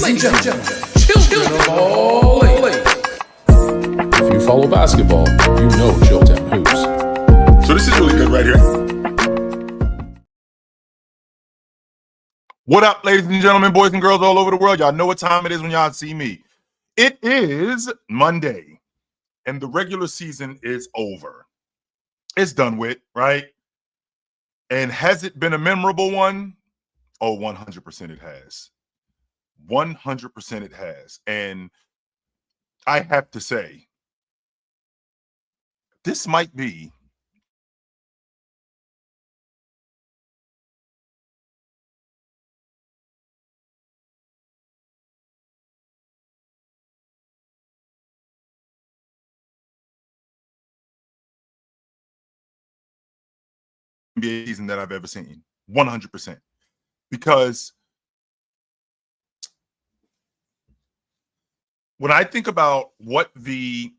and gentlemen, children of all ages. If you follow basketball, you know Chilton Hoops. So this is really good right here. What up, ladies and gentlemen, boys and girls all over the world? Y'all know what time it is when y'all see me. It is Monday, and the regular season is over. It's done with, right? And has it been a memorable one? Oh, 100% it has. 100% it has. And I have to say, this might be NBA season that I've ever seen. 100%. Because when I think about what the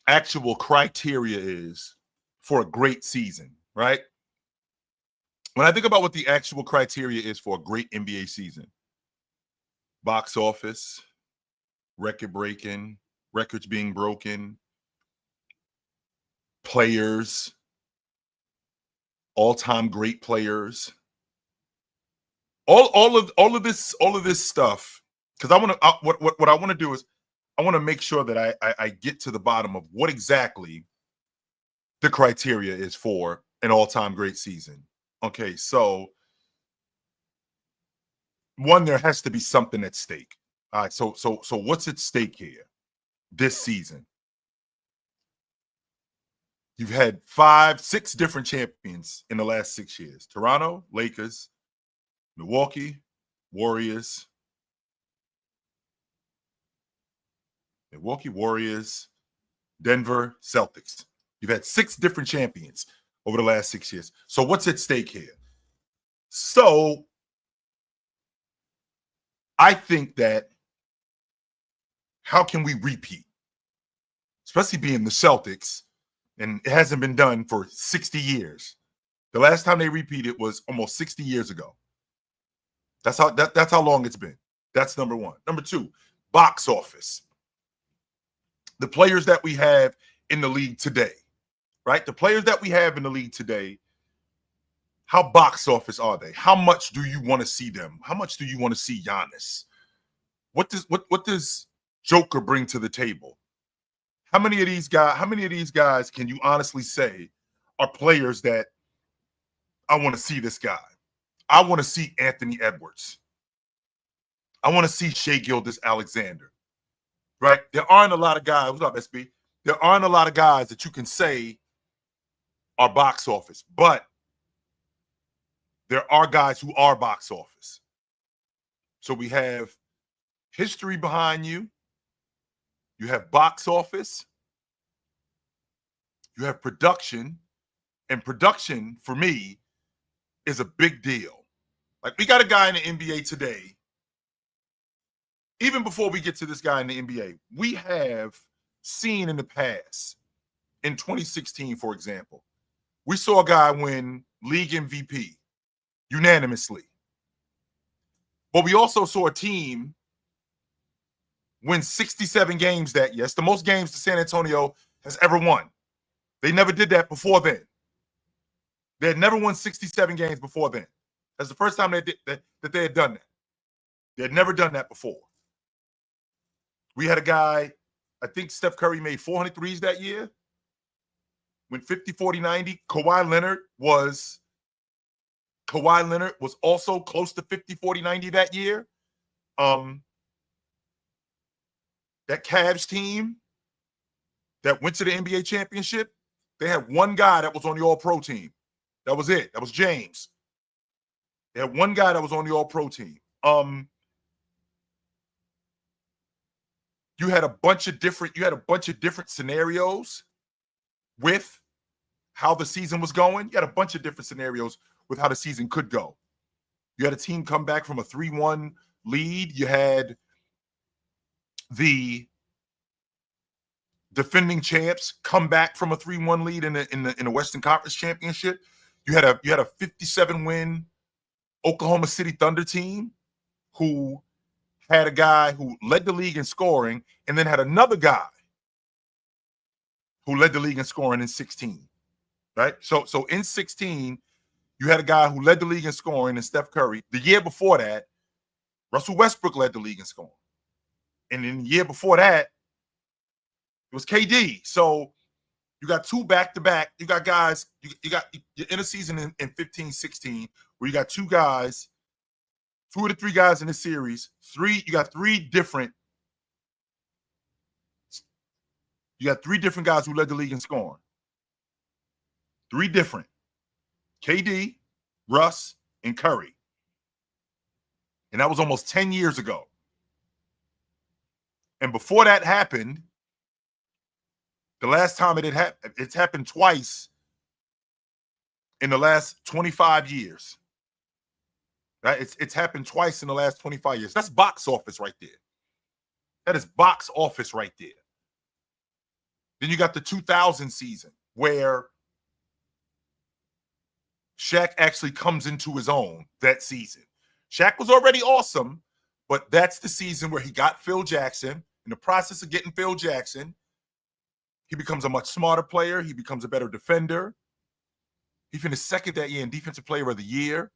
actual criteria is for a great season, right? When I think about what the actual criteria is for a great NBA season, box office, record breaking, records being broken, players, all-time great players, all of this stuff. Because I want to what I want to do is I want to make sure that I get to the bottom of what exactly the criteria is for an all-time great season. Okay, so one, there has to be something at stake. All right, so what's at stake here this season? You've had 6 different champions in the last 6 years. Toronto, Lakers, Milwaukee, Warriors, Denver, Celtics. You've had 6 different champions over the last 6 years. So what's at stake here? So I think that how can we repeat? Especially being the Celtics, and it hasn't been done for 60 years. The last time they repeated was almost 60 years ago. That's how long it's been. That's number one. Number two, box office. The players that we have in the league today, right? The players that we have in the league today, how box office are they? How much do you want to see them? How much do you want to see Giannis? What does Joker bring to the table? How many of these guys can you honestly say are players that I want to see this guy? I want to see Anthony Edwards. I want to see Shai Gilgeous-Alexander. Right? There aren't a lot of guys. What's up, SB? There aren't a lot of guys that you can say are box office, but there are guys who are box office. So we have history behind you. You have box office. You have production. And production, for me, is a big deal. Like, we got a guy in the NBA today. Even before we get to this guy in the NBA, we have seen in the past, in 2016, for example, we saw a guy win league MVP unanimously. But we also saw a team win 67 games that year. It's the most games that San Antonio has ever won. They never did that before then. They had never won 67 games before then. That's the first time that they had done that. They had never done that before. We had a guy, I think Steph Curry made 400 threes that year. Went 50, 40, 90. Kawhi Leonard was also close to 50, 40, 90 that year. That Cavs team that went to the NBA championship, they had one guy that was on the All-Pro team. That was it. That was James. They had one guy that was on the All-Pro team. You had a bunch of different scenarios with how the season was going. You had a bunch of different scenarios with how the season could go. You had a team come back from a 3-1 lead. You had the defending champs come back from a 3-1 lead in the Western Conference Championship. You had a 57-win Oklahoma City Thunder team who had a guy who led the league in scoring and then had another guy who led the league in scoring in 16, right? So in 16, you had a guy who led the league in scoring in Steph Curry. The year before that, Russell Westbrook led the league in scoring. And in the year before that, it was KD. So you got two back-to-back. You got guys, you got you're in a season in 15, 16, where you got two guys, two of the three guys in the series. You got three different guys who led the league in scoring. Three different. KD, Russ, and Curry. And that was almost 10 years ago. And before that happened, the last time it's happened twice in the last 25 years. Right? It's happened twice in the last 25 years. That's box office right there. That is box office right there. Then you got the 2000 season where Shaq actually comes into his own that season. Shaq was already awesome, but that's the season where he got Phil Jackson. In the process of getting Phil Jackson, he becomes a much smarter player. He becomes a better defender. He finished second that year in Defensive Player of the Year.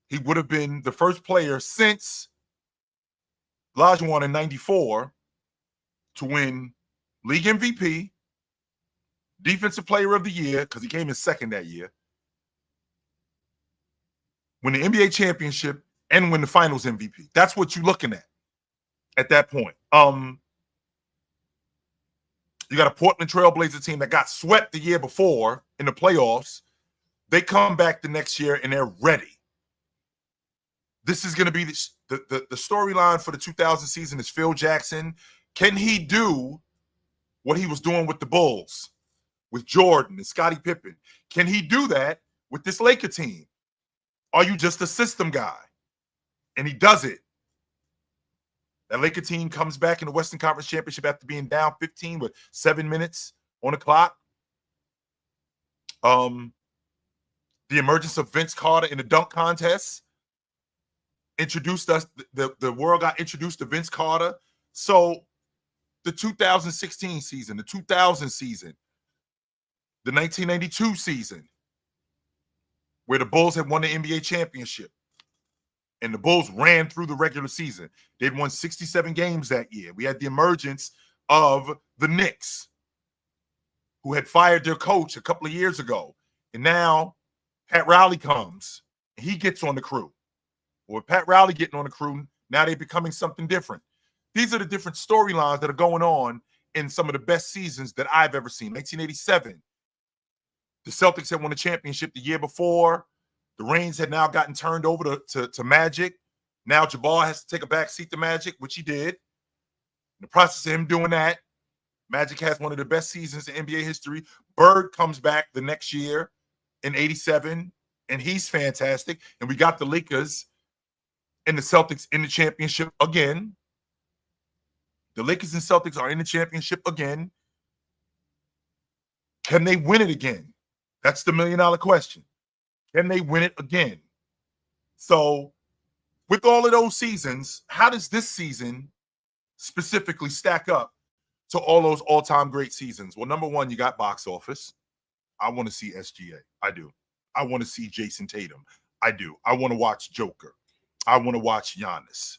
He would have been the first player since Olajuwon in 94 to win League MVP, Defensive Player of the Year, because he came in second that year, win the NBA championship, and win the Finals MVP. That's what you're looking at that point. You got a Portland Trailblazer team that got swept the year before in the playoffs. They come back the next year and they're ready. This is going to be the storyline for the 2000 season is Phil Jackson. Can he do what he was doing with the Bulls, with Jordan and Scottie Pippen? Can he do that with this Laker team? Are you just a system guy? And he does it. That Laker team comes back in the Western Conference Championship after being down 15 with 7 minutes on the clock. The emergence of Vince Carter in the dunk contest introduced us. The world got introduced to Vince Carter. So the 2016 season, the 2000 season, the 1992 season, where the Bulls had won the NBA championship. And the Bulls ran through the regular season. They'd won 67 games that year. We had the emergence of the Knicks, who had fired their coach a couple of years ago. And now Pat Riley comes. And he gets on the crew. Well, with Pat Riley getting on the crew, now they're becoming something different. These are the different storylines that are going on in some of the best seasons that I've ever seen. 1987, the Celtics had won the championship the year before. The reins had now gotten turned over to Magic. Now Jabbar has to take a back seat to Magic, which he did. In the process of him doing that, Magic has one of the best seasons in NBA history. Bird comes back the next year in 87, and he's fantastic. And we got the Lakers and the Celtics in the championship again. The Lakers and Celtics are in the championship again. Can they win it again? That's the million-dollar question. Can they win it again? So with all of those seasons, how does this season specifically stack up to all those all-time great seasons? Well, number one, you got box office. I want to see SGA. I do. I want to see Jason Tatum. I do. I want to watch Joker. I want to watch Giannis.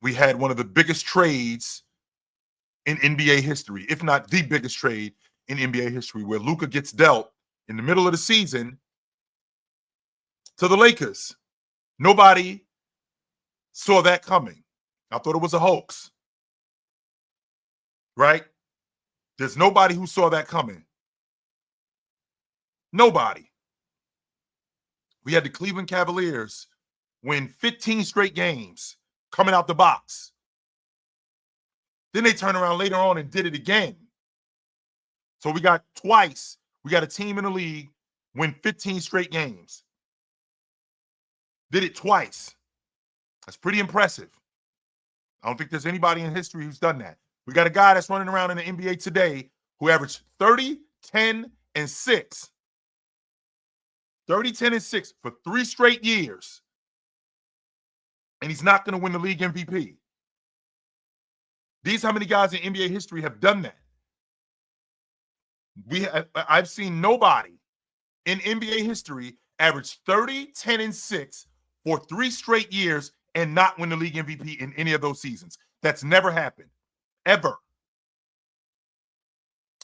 We had one of the biggest trades in NBA history, if not the biggest trade in NBA history, where Luka gets dealt in the middle of the season to the Lakers. Nobody saw that coming. I thought it was a hoax. Right? There's nobody who saw that coming. Nobody. We had the Cleveland Cavaliers win 15 straight games coming out the box. Then they turned around later on and did it again. So we got twice. We got a team in the league win 15 straight games. Did it twice. That's pretty impressive. I don't think there's anybody in history who's done that. We got a guy that's running around in the NBA today who averaged 30, 10, and 6. 30, 10, and 6 for 3 straight years. and he's not going to win the league MVP. These how many guys in NBA history have done that. I've seen nobody in NBA history average 30, 10, and 6 for 3 straight years and not win the league MVP in any of those seasons. That's never happened, ever.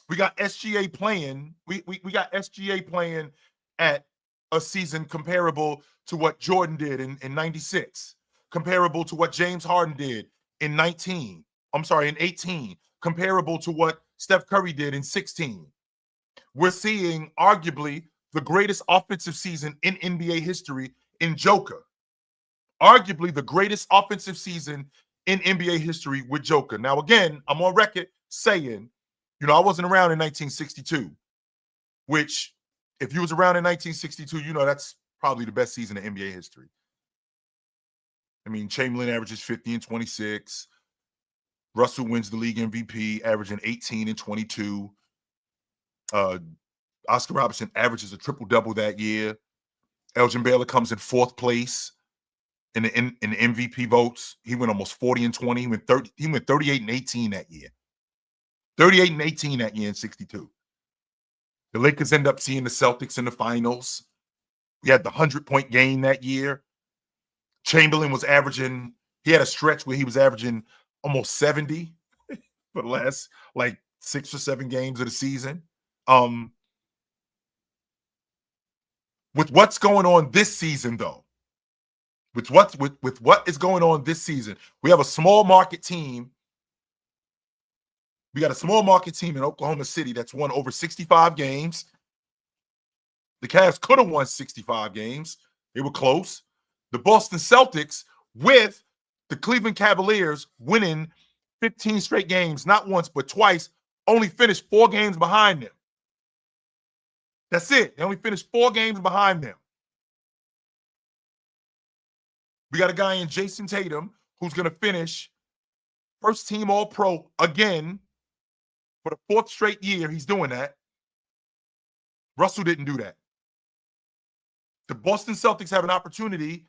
We got SGA playing. We got SGA playing at a season comparable to what Jordan did in 96, comparable to what James Harden did in 18, comparable to what Steph Curry did in 16. We're seeing arguably the greatest offensive season in NBA history in Joker. Arguably the greatest offensive season in NBA history with Joker. Now, again, I'm on record saying, I wasn't around in 1962, which if you was around in 1962, that's probably the best season in NBA history. I mean, Chamberlain averages 50 and 26. Russell wins the league MVP, averaging 18 and 22. Oscar Robertson averages a triple-double that year. Elgin Baylor comes in 4th place in the MVP votes. He went almost 40 and 20. He went 38 and 18 that year. 38 and 18 that year in 62. The Lakers end up seeing the Celtics in the finals. We had the 100-point game that year. Chamberlain was averaging, he had a stretch where he was averaging almost 70 for the last 6 or 7 games of the season. With what's going on this season, though, with what is going on this season, we have a small market team. We got a small market team in Oklahoma City that's won over 65 games. The Cavs could have won 65 games. They were close. The Boston Celtics with the Cleveland Cavaliers winning 15 straight games, not once, but twice, only finished 4 games behind them. That's it. They only finished 4 games behind them. We got a guy in Jason Tatum who's going to finish first team All-Pro again for the 4th straight year. He's doing that. Russell didn't do that. The Boston Celtics have an opportunity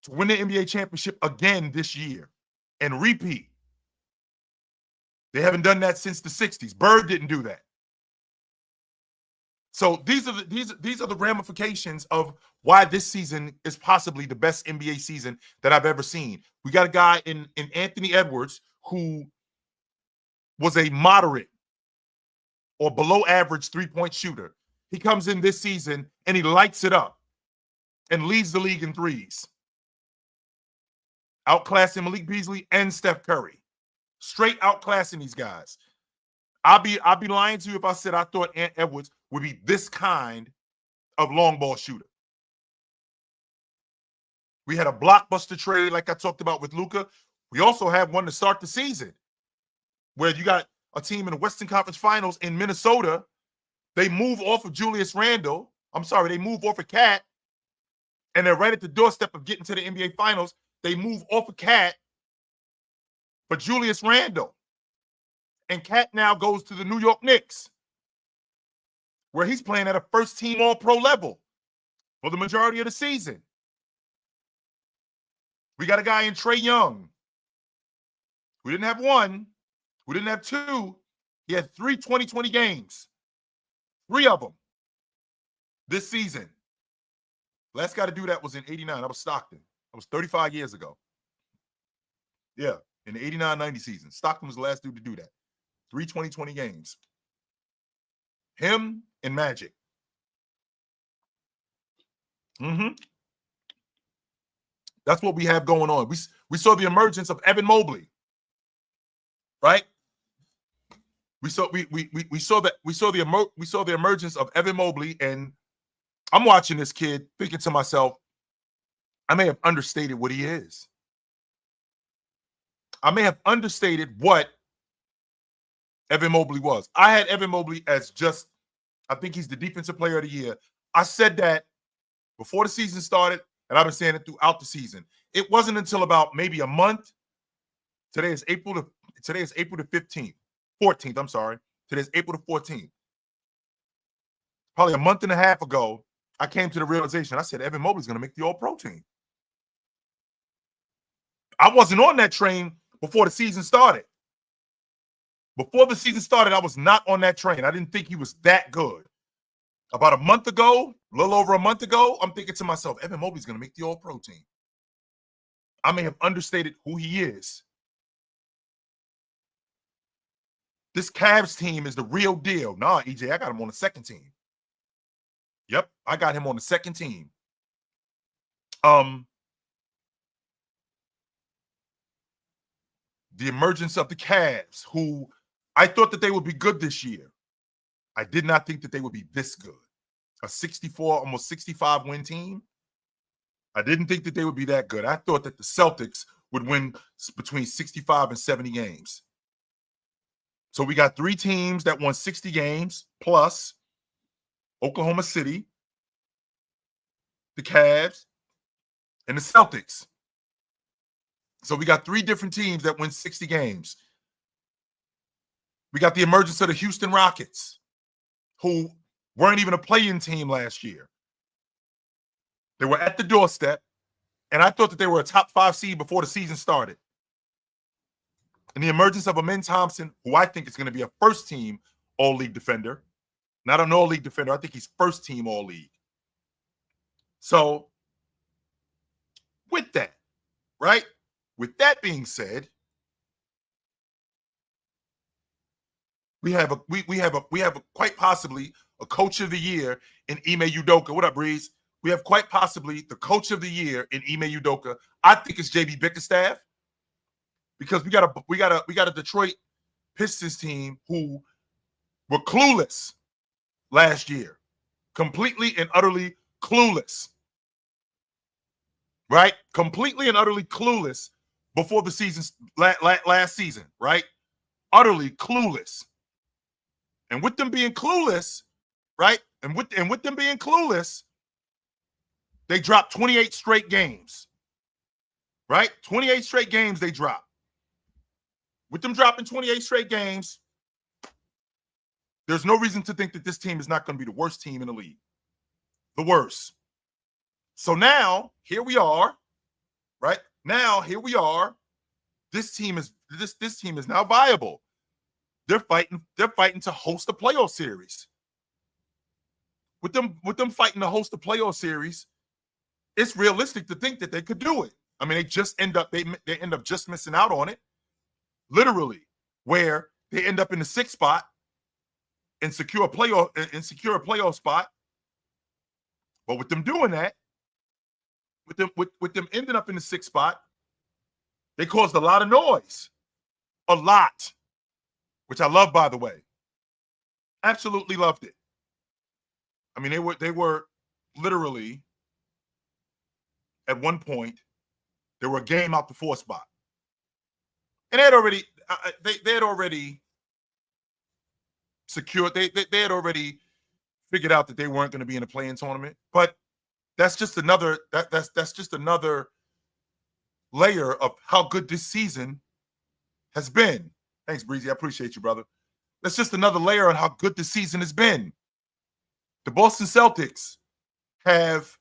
to win the NBA championship again this year and repeat. They haven't done that since the 60s. Bird didn't do that. So these are the ramifications of why this season is possibly the best NBA season that I've ever seen. We got a guy in Anthony Edwards who was a moderate or below average 3-point shooter. He comes in this season and he lights it up and leads the league in threes. Outclassing Malik Beasley and Steph Curry. Straight outclassing these guys. I'll be lying to you if I said I thought Ant Edwards would be this kind of long ball shooter. We had a blockbuster trade like I talked about with Luka. We also have one to start the season where you got a team in the Western Conference Finals in Minnesota. They move off of Julius Randle. They move off of Cat, and they're right at the doorstep of getting to the NBA Finals. They move off of Cat for Julius Randle. And Cat now goes to the New York Knicks, where he's playing at a first-team All-Pro level for the majority of the season. We got a guy in Trae Young. We didn't have 1. We didn't have 2. He had 3 20-20 games. 3 of them this season. Last guy to do that was in 89. That was Stockton. That was 35 years ago. Yeah, in the 89-90 season. Stockton was the last dude to do that. 3 20-20 games. Him and Magic. That's what we have going on. We saw the emergence of Evan Mobley, right? We saw the emergence of Evan Mobley, and I'm watching this kid thinking to myself, I may have understated what he is. I may have understated what Evan Mobley was. I had Evan Mobley as I think he's the defensive player of the year. I said that before the season started, and I've been saying it throughout the season. It wasn't until about maybe a month. Today is April the 15th. 14th, I'm sorry. Today's April the 14th. Probably a month and a half ago, I came to the realization. I said, Evan Mobley's going to make the All-Pro team. I wasn't on that train before the season started. Before the season started, I was not on that train. I didn't think he was that good. About a month ago, a little over a month ago, I'm thinking to myself, Evan Mobley's going to make the All-Pro team. I may have understated who he is. This Cavs team is the real deal. Nah, EJ, I got him on the second team. Yep, I got him on the second team. The emergence of the Cavs, who I thought that they would be good this year. I did not think that they would be this good. A 64, almost 65 win team. I didn't think that they would be that good. I thought that the Celtics would win between 65 and 70 games. So we got 3 teams that won 60 games, plus Oklahoma City, the Cavs, and the Celtics. So we got 3 different teams that win 60 games. We got the emergence of the Houston Rockets, who weren't even a play-in team last year. They were at the doorstep, and I thought that they were a top 5 seed before the season started. And the emergence of Amen Thompson, who I think is going to be a first-team All-League defender. Not an All-League defender. I think he's first-team All-League. So, with that, right? With that being said, we have quite possibly a coach of the year in Ime Udoka. What up, Breeze? We have quite possibly the coach of the year in Ime Udoka. I think it's JB Bickerstaff, because we got a Detroit Pistons team who were clueless last year, completely and utterly clueless, right? Completely and utterly clueless before the season last season, right? Utterly clueless. And with them being clueless, right? And with them being clueless, they dropped 28 straight games, right? 28 straight games they dropped. With them dropping 28 straight games, there's no reason to think that this team is not going to be the worst team in the league. The worst. So now, here we are, right? Now, here we are. This team is now viable. They're fighting to host a playoff series. With them fighting to host a playoff series, it's realistic to think that they could do it. I mean, they end up just missing out on it. Literally, where they end up in the 6th spot and secure a playoff spot. But with them doing that, with them ending up in the 6th spot, they caused a lot of noise. A lot. Which I love, by the way. Absolutely loved it. I mean, they were literally, at one point, they were a game out the 4th spot. And they had already secured, they had already figured out that they weren't going to be in a play-in tournament. But that's just another that's just another layer of how good this season has been. Thanks, Breezy. I appreciate you, brother. That's just another layer on how good this season has been. The Boston Celtics have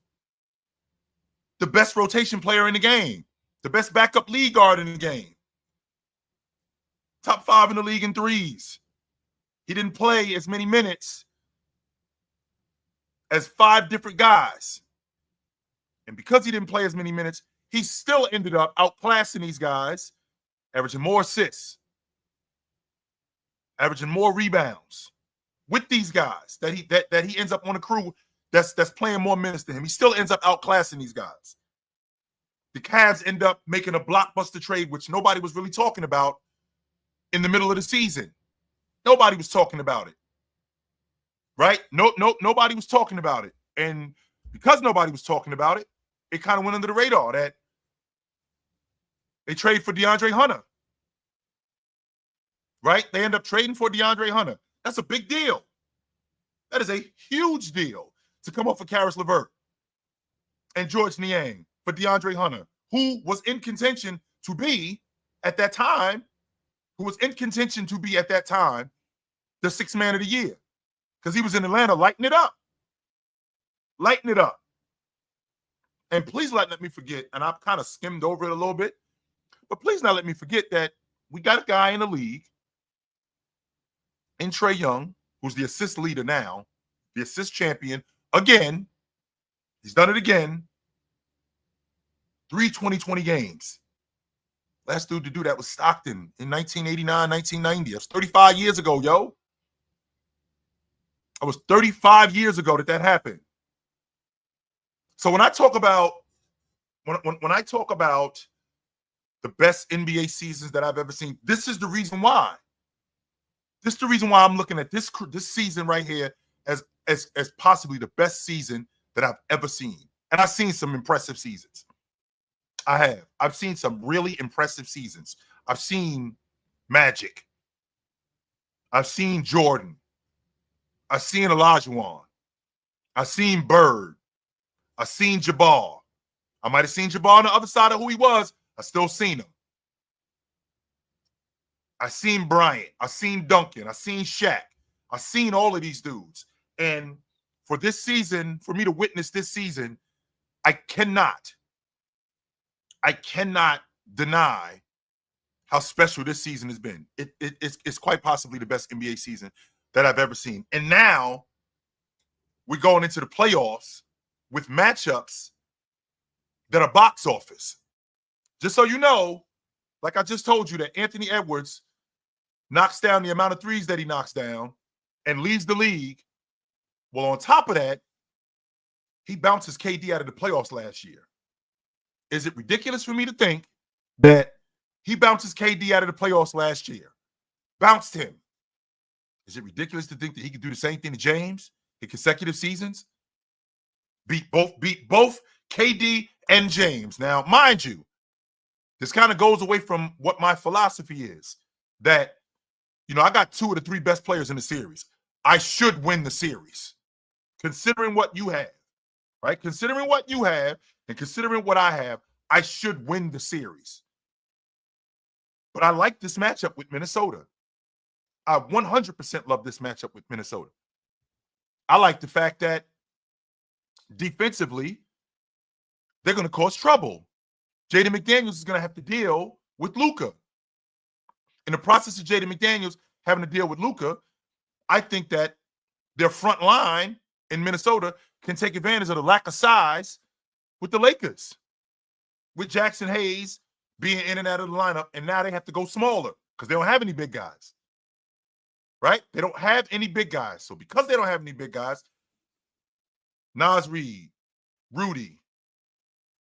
the best rotation player in the game, the best backup lead guard in the game, top 5 in the league in threes. He didn't play as many minutes as 5 different guys. And because he didn't play as many minutes, he still ended up outclassing these guys, averaging more assists, averaging more rebounds with these guys that he ends up on a crew that's playing more minutes than him. He still ends up outclassing these guys. The Cavs end up making a blockbuster trade, which nobody was really talking about in the middle of the season. Nobody was talking about it. Right? Nobody was talking about it. And because nobody was talking about it, it kind of went under the radar that they trade for DeAndre Hunter. Right? They end up trading for DeAndre Hunter. That's a big deal. That is a huge deal to come off of Karis LeVert and George Niang for DeAndre Hunter, who was in contention to be at that time, the 6th man of the year, because he was in Atlanta lighting it up. And please let me forget, and I've kind of skimmed over it a little bit, But please not let me forget that we got a guy in the league, in Trae Young, who's the assist leader now, the assist champion. Again, he's done it again. 3 20-20 games. Last dude to do that was Stockton in 1989, 1990. That's 35 years ago, yo. It was 35 years ago that happened. So when I talk about when I talk about the best NBA seasons that I've ever seen, this is the reason why. This is the reason why I'm looking at this season right here as possibly the best season that I've ever seen. And I've seen some impressive seasons. I have. I've seen some really impressive seasons. I've seen Magic. I've seen Jordan. I've seen Olajuwon. I've seen Bird. I've seen Jabbar. I might have seen Jabbar on the other side of who he was. I still seen him. I seen Bryant. I seen Duncan. I seen Shaq. I seen all of these dudes. And for this season, for me to witness this season, I cannot deny how special this season has been. It's quite possibly the best NBA season that I've ever seen. And now we're going into the playoffs with matchups that are box office. Just so you know, like I just told you, that Anthony Edwards knocks down the amount of threes that he knocks down and leads the league. Well, on top of that, he bounces KD out of the playoffs last year. Is it ridiculous for me to think that he bounces KD out of the playoffs last year? Bounced him. Is it ridiculous to think that he could do the same thing to James in consecutive seasons? Beat both KD and James. Now, mind you, this kind of goes away from what my philosophy is, that, I got 2 of the 3 best players in the series. I should win the series, considering what you have, right? Considering what you have and considering what I have, I should win the series. But I like this matchup with Minnesota. I 100% love this matchup with Minnesota. I like the fact that defensively, they're going to cause trouble. Jaden McDaniels is going to have to deal with Luka. In the process of Jaden McDaniels having to deal with Luka, I think that their front line in Minnesota can take advantage of the lack of size with the Lakers, with Jackson Hayes being in and out of the lineup, and now they have to go smaller because they don't have any big guys, right? They don't have any big guys. So because they don't have any big guys, Naz Reid, Rudy,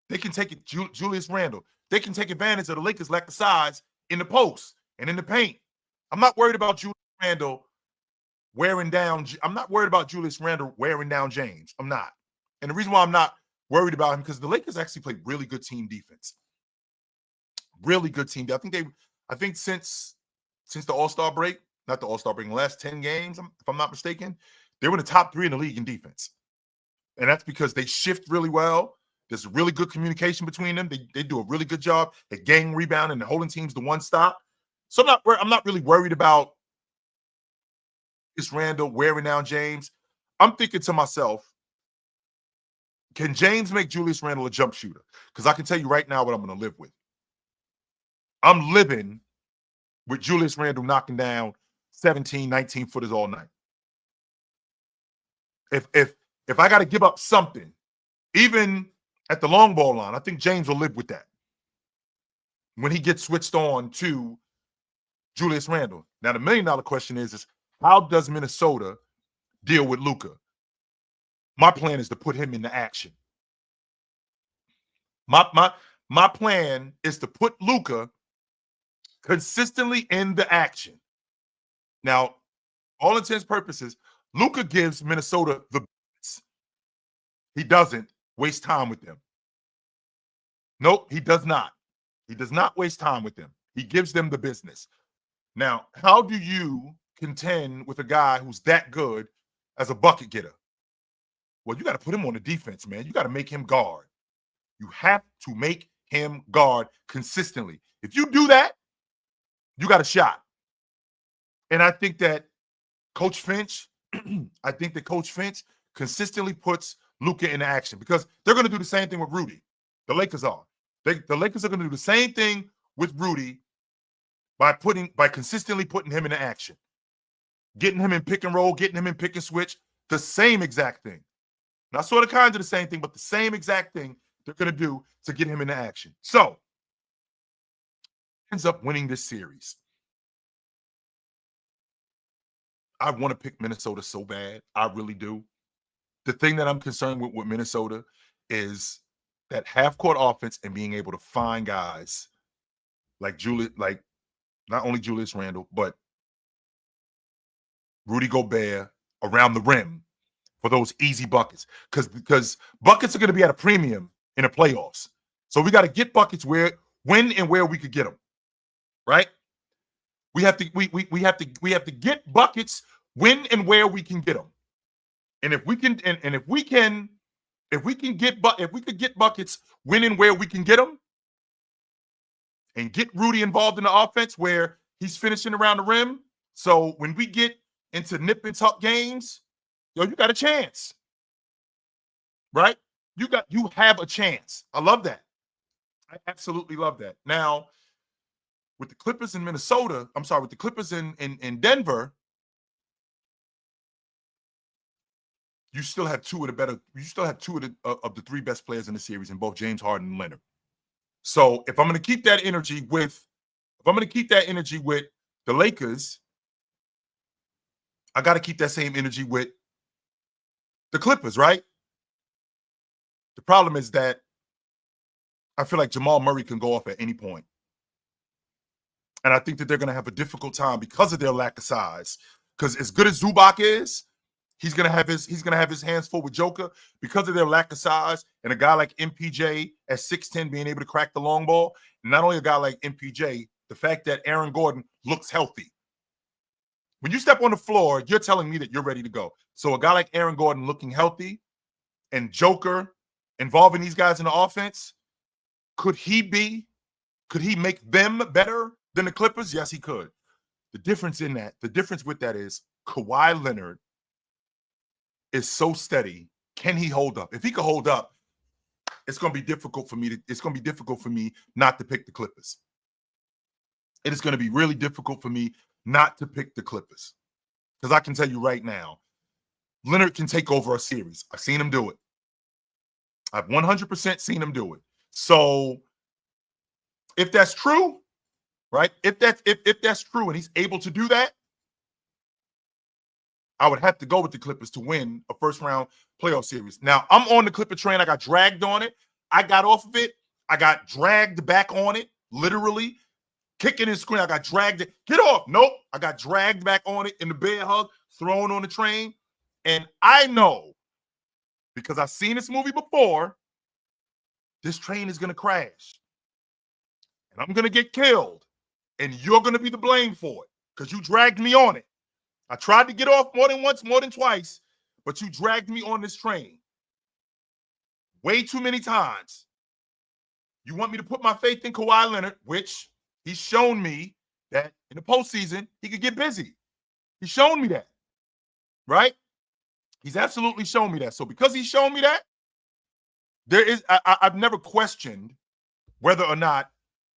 they can take it, Julius Randle, they can take advantage of the Lakers' lack of size in the post and in the paint. I'm not worried about Julius Randle wearing down. I'm not worried about Julius Randle wearing down James. I'm not. And the reason why I'm not worried about him, because the Lakers actually play really good team defense. Really good team. I think since the All-Star break, not the All-Star break, in the last 10 games, if I'm not mistaken, they were in the top 3 in the league in defense. And that's because they shift really well. There's really good communication between them. They do a really good job at gang rebounding and holding teams to one stop. So I'm not really worried about this Randall wearing down James. I'm thinking to myself, can James make Julius Randle a jump shooter? Because I can tell you right now what I'm going to live with. I'm living with Julius Randle knocking down 17, 19-footers all night. If I got to give up something, even at the long ball line, I think James will live with that when he gets switched on to Julius Randle. Now, the $1 million question is how does Minnesota deal with Luka? My plan is to put him into action. My plan is to put Luka consistently in the action. Now, all intents and purposes, Luka gives Minnesota the best. He doesn't waste time with them. Nope, he does not. He does not waste time with them. He gives them the business. Now, how do you contend with a guy who's that good as a bucket getter? Well, you got to put him on the defense, man. You got to make him guard. You have to make him guard consistently. If you do that, you got a shot. And I think that Coach Finch consistently puts Luka in action because they're going to do the same thing with Rudy. The Lakers are. The Lakers are going to do the same thing with Rudy by consistently putting him into action, getting him in pick and roll, getting him in pick and switch, the same exact thing. Not sort of kind of the same thing, but the same exact thing they're going to do to get him into action. So, ends up winning this series. I want to pick Minnesota so bad. I really do. The thing that I'm concerned with Minnesota is that half-court offense and being able to find guys like not only Julius Randle, but Rudy Gobert around the rim for those easy buckets. Because buckets are going to be at a premium in the playoffs. So we got to get buckets when and where we could get them. Right? We have to get buckets when and where we can get them. And if we can get buckets when and where we can get them, and get Rudy involved in the offense where he's finishing around the rim. So when we get into nip and tuck games, you got a chance. Right? You have a chance. I love that. I absolutely love that. Now, with the Clippers in Minnesota, with the Clippers in Denver, you still have two of the three best players in the series in both James Harden and Leonard. So if I'm going to keep that energy with the Lakers, I got to keep that same energy with the Clippers, right? The problem is that I feel like Jamal Murray can go off at any point. And I think that they're going to have a difficult time because of their lack of size. Because as good as Zubac is, he's gonna have his hands full with Joker because of their lack of size, and a guy like MPJ at 6'10" being able to crack the long ball. And not only a guy like MPJ, the fact that Aaron Gordon looks healthy. When you step on the floor, you're telling me that you're ready to go. So a guy like Aaron Gordon looking healthy and Joker involving these guys in the offense, could he make them better than the Clippers? Yes, he could. The difference with that is Kawhi Leonard is so steady. Can he hold up? If he could hold up, it's going to be difficult for me not to pick the Clippers. It is going to be really difficult for me not to pick the Clippers. Because I can tell you right now, Leonard can take over a series. I've seen him do it. I've 100% seen him do it. So if that's true, right? If that's true and he's able to do that, I would have to go with the Clippers to win a first-round playoff series. Now, I'm on the Clipper train. I got dragged on it. I got off of it. I got dragged back on it, literally. Kicking and screaming. I got dragged. Get off. Nope. I got dragged back on it in the bear hug, thrown on the train. And I know, because I've seen this movie before, this train is going to crash. And I'm going to get killed. And you're going to be the blame for it because you dragged me on it. I tried to get off more than once, more than twice, but you dragged me on this train way too many times. You want me to put my faith in Kawhi Leonard, which he's shown me that in the postseason, he could get busy. He's shown me that, right? He's absolutely shown me that. So because he's shown me that, I've never questioned whether or not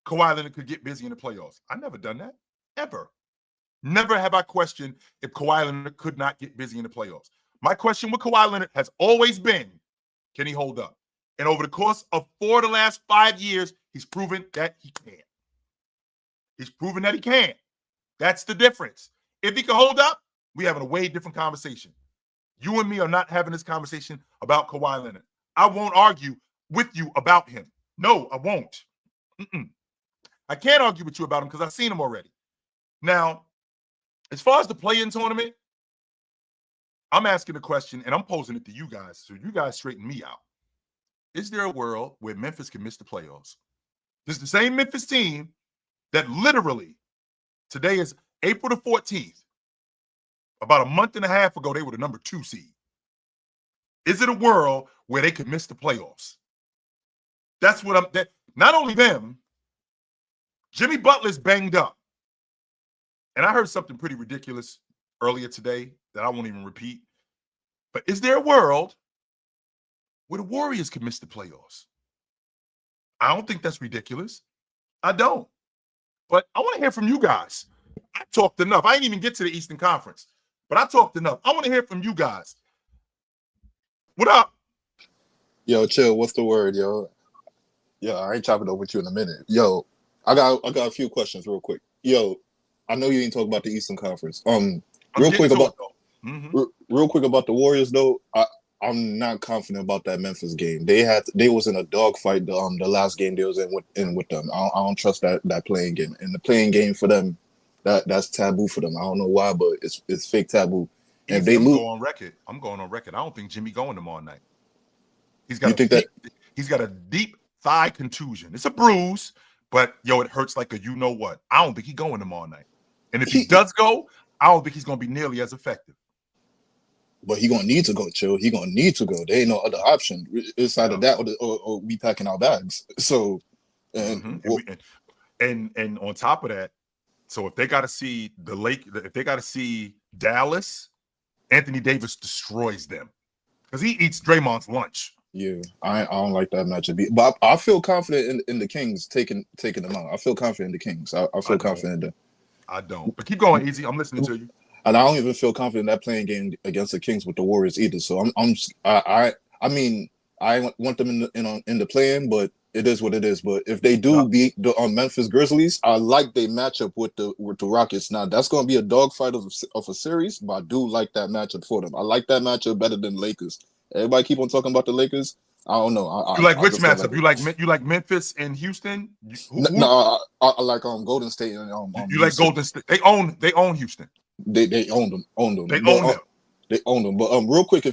Kawhi Leonard could get busy in the playoffs. I've never done that, ever. Never have I questioned if Kawhi Leonard could not get busy in the playoffs. My question with Kawhi Leonard has always been, can he hold up? And over the course of 4 of the last 5 years, he's proven that he can. He's proven that he can. That's the difference. If he can hold up, we're having a way different conversation. You and me are not having this conversation about Kawhi Leonard. I won't argue with you about him. No, I won't. I can't argue with you about him because I've seen him already. Now, as far as the play-in tournament, I'm asking the question, and I'm posing it to you guys, so you guys straighten me out. Is there a world where Memphis can miss the playoffs? This is the same Memphis team that literally, today is April the 14th. About a month and a half ago, they were the number 2 seed. Is it a world where they could miss the playoffs? That's what not only them, Jimmy Butler's banged up. And I heard something pretty ridiculous earlier today that I won't even repeat. But is there a world where the Warriors could miss the playoffs? I don't think that's ridiculous. I don't. But I want to hear from you guys. I talked enough. I didn't even get to the Eastern Conference, but I talked enough. I want to hear from you guys. What up? Yo, chill. What's the word, yo? Yeah, I ain't chopping up with you in a minute. Yo, I got a few questions real quick. Yo, I know you ain't talking about the Eastern Conference. Real quick about real quick about the Warriors though. I'm not confident about that Memphis game. They was in a dogfight the last game they was in with them. I don't trust that playing game. And the playing game for them, that's taboo for them. I don't know why, but it's fake taboo. And if they lose, I'm going on record. I don't think Jimmy going tomorrow night. He's got a deep thigh contusion. It's a bruise, but yo, it hurts like a you know what. I don't think he's going tomorrow night. And if he does go, I don't think he's going to be nearly as effective. But he gonna need to go, chill. He gonna need to go. There ain't no other option. It's either that or we packing our bags. So, and on top of that, so if they got to see if they got to see Dallas, Anthony Davis destroys them because he eats Draymond's lunch. Yeah, I don't like that matchup. But I feel confident in the Kings taking them out. I feel confident in the Kings. I feel confident in them. I don't. But keep going, Easy. I'm listening to you. And I don't even feel confident in that playing game against the Kings with the Warriors either. So I mean I want them in the play-in, but it is what it is. But if they do beat the Memphis Grizzlies, I like they matchup with the Rockets. Now that's going to be a dogfight of a series, but I do like that matchup for them. I like that matchup better than Lakers. Everybody keep on talking about the Lakers. I don't know. You like which matchup? You like Memphis and Houston? No, I like Golden State and you like Golden State. They own Houston. They own them. They own them. But real quick,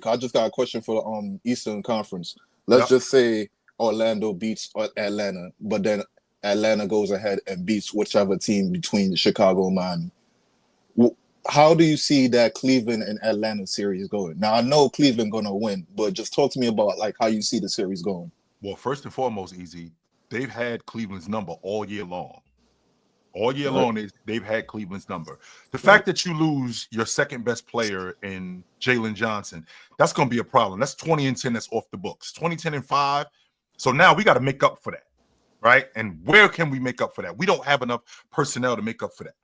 I just got a question for the Eastern Conference. Let's just say Orlando beats Atlanta, but then Atlanta goes ahead and beats whichever team between Chicago and Miami. How do you see that Cleveland and Atlanta series going? Now I know Cleveland gonna win, but just talk to me about like how you see the series going. Well, first and foremost, Easy, they've had Cleveland's number all year long. All year long, they've had Cleveland's number. The fact that you lose your second best player in Jalen Johnson, that's going to be a problem. That's 20-10 that's off the books. 20-10-5. So now we got to make up for that, right? And where can we make up for that? We don't have enough personnel to make up for that.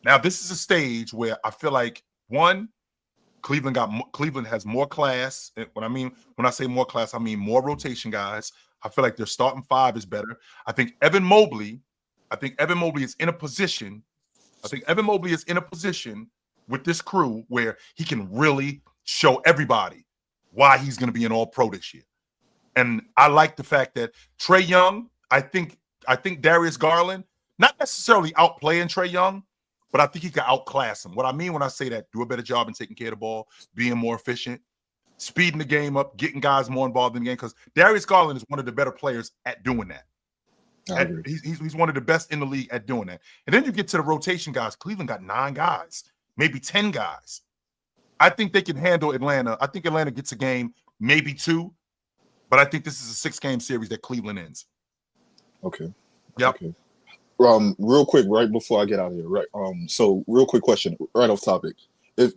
Now, this is a stage where I feel like, one, Cleveland has more class. When I say more class, I mean more rotation guys. I feel like their starting five is better. I think Evan Mobley is in a position. With this crew where he can really show everybody why he's going to be an All-Pro this year. And I like the fact that Trae Young, I think Darius Garland, not necessarily outplaying Trae Young, but I think he can outclass him. What I mean when I say that, do a better job in taking care of the ball, being more efficient, speeding the game up, getting guys more involved in the game. Because Darius Garland is one of the better players at doing that. He's one of the best in the league at doing that. And then you get to the rotation guys. Cleveland got 9 guys, maybe 10 guys. I think they can handle Atlanta. I think Atlanta gets a game, maybe 2. But I think this is a 6-game series that Cleveland ends. Okay. Yep. Okay. Real quick, right before I get out of here, right? So real quick question, right off topic. Do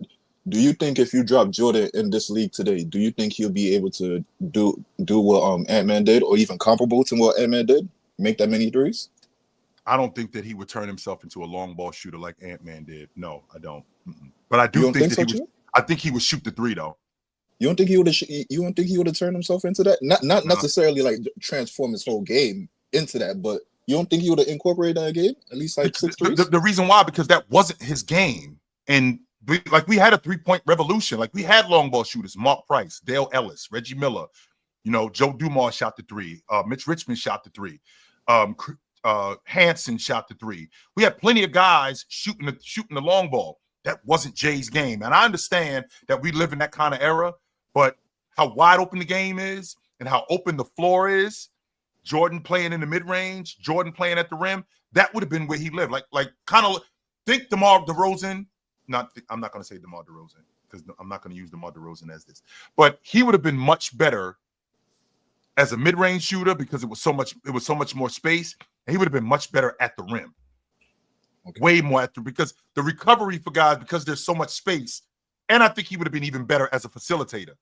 you think if you drop Jordan in this league today, do you think he'll be able to do what Ant-Man did, or even comparable to what Ant-Man did? Make that many threes? I don't think that he would turn himself into a long ball shooter like Ant-Man did. No, I don't. But I do think that he would. I think he would shoot the 3 though. You don't think he would have? You don't think he would have turned himself into that? Not necessarily like transform his whole game into that, but you don't think he would have incorporated that game at least like 6 threes? The reason why, because that wasn't his game, and we had a 3-point revolution. Like we had long ball shooters: Mark Price, Dale Ellis, Reggie Miller. Joe Dumars shot the 3. Mitch Richmond shot the 3. Hansen shot the 3. We had plenty of guys shooting the long ball. That wasn't Jay's game. And I understand that we live in that kind of era, but how wide open the game is and how open the floor is, Jordan playing in the mid-range, Jordan playing at the rim, that would have been where he lived. Like kind of think DeMar DeRozan. I'm not going to say DeMar DeRozan because I'm not going to use DeMar DeRozan as this. But he would have been much better as a mid-range shooter because it was so much more space, and he would have been much better at the rim. Okay. Way more because the recovery for guys, because there's so much space, and I think he would have been even better as a facilitator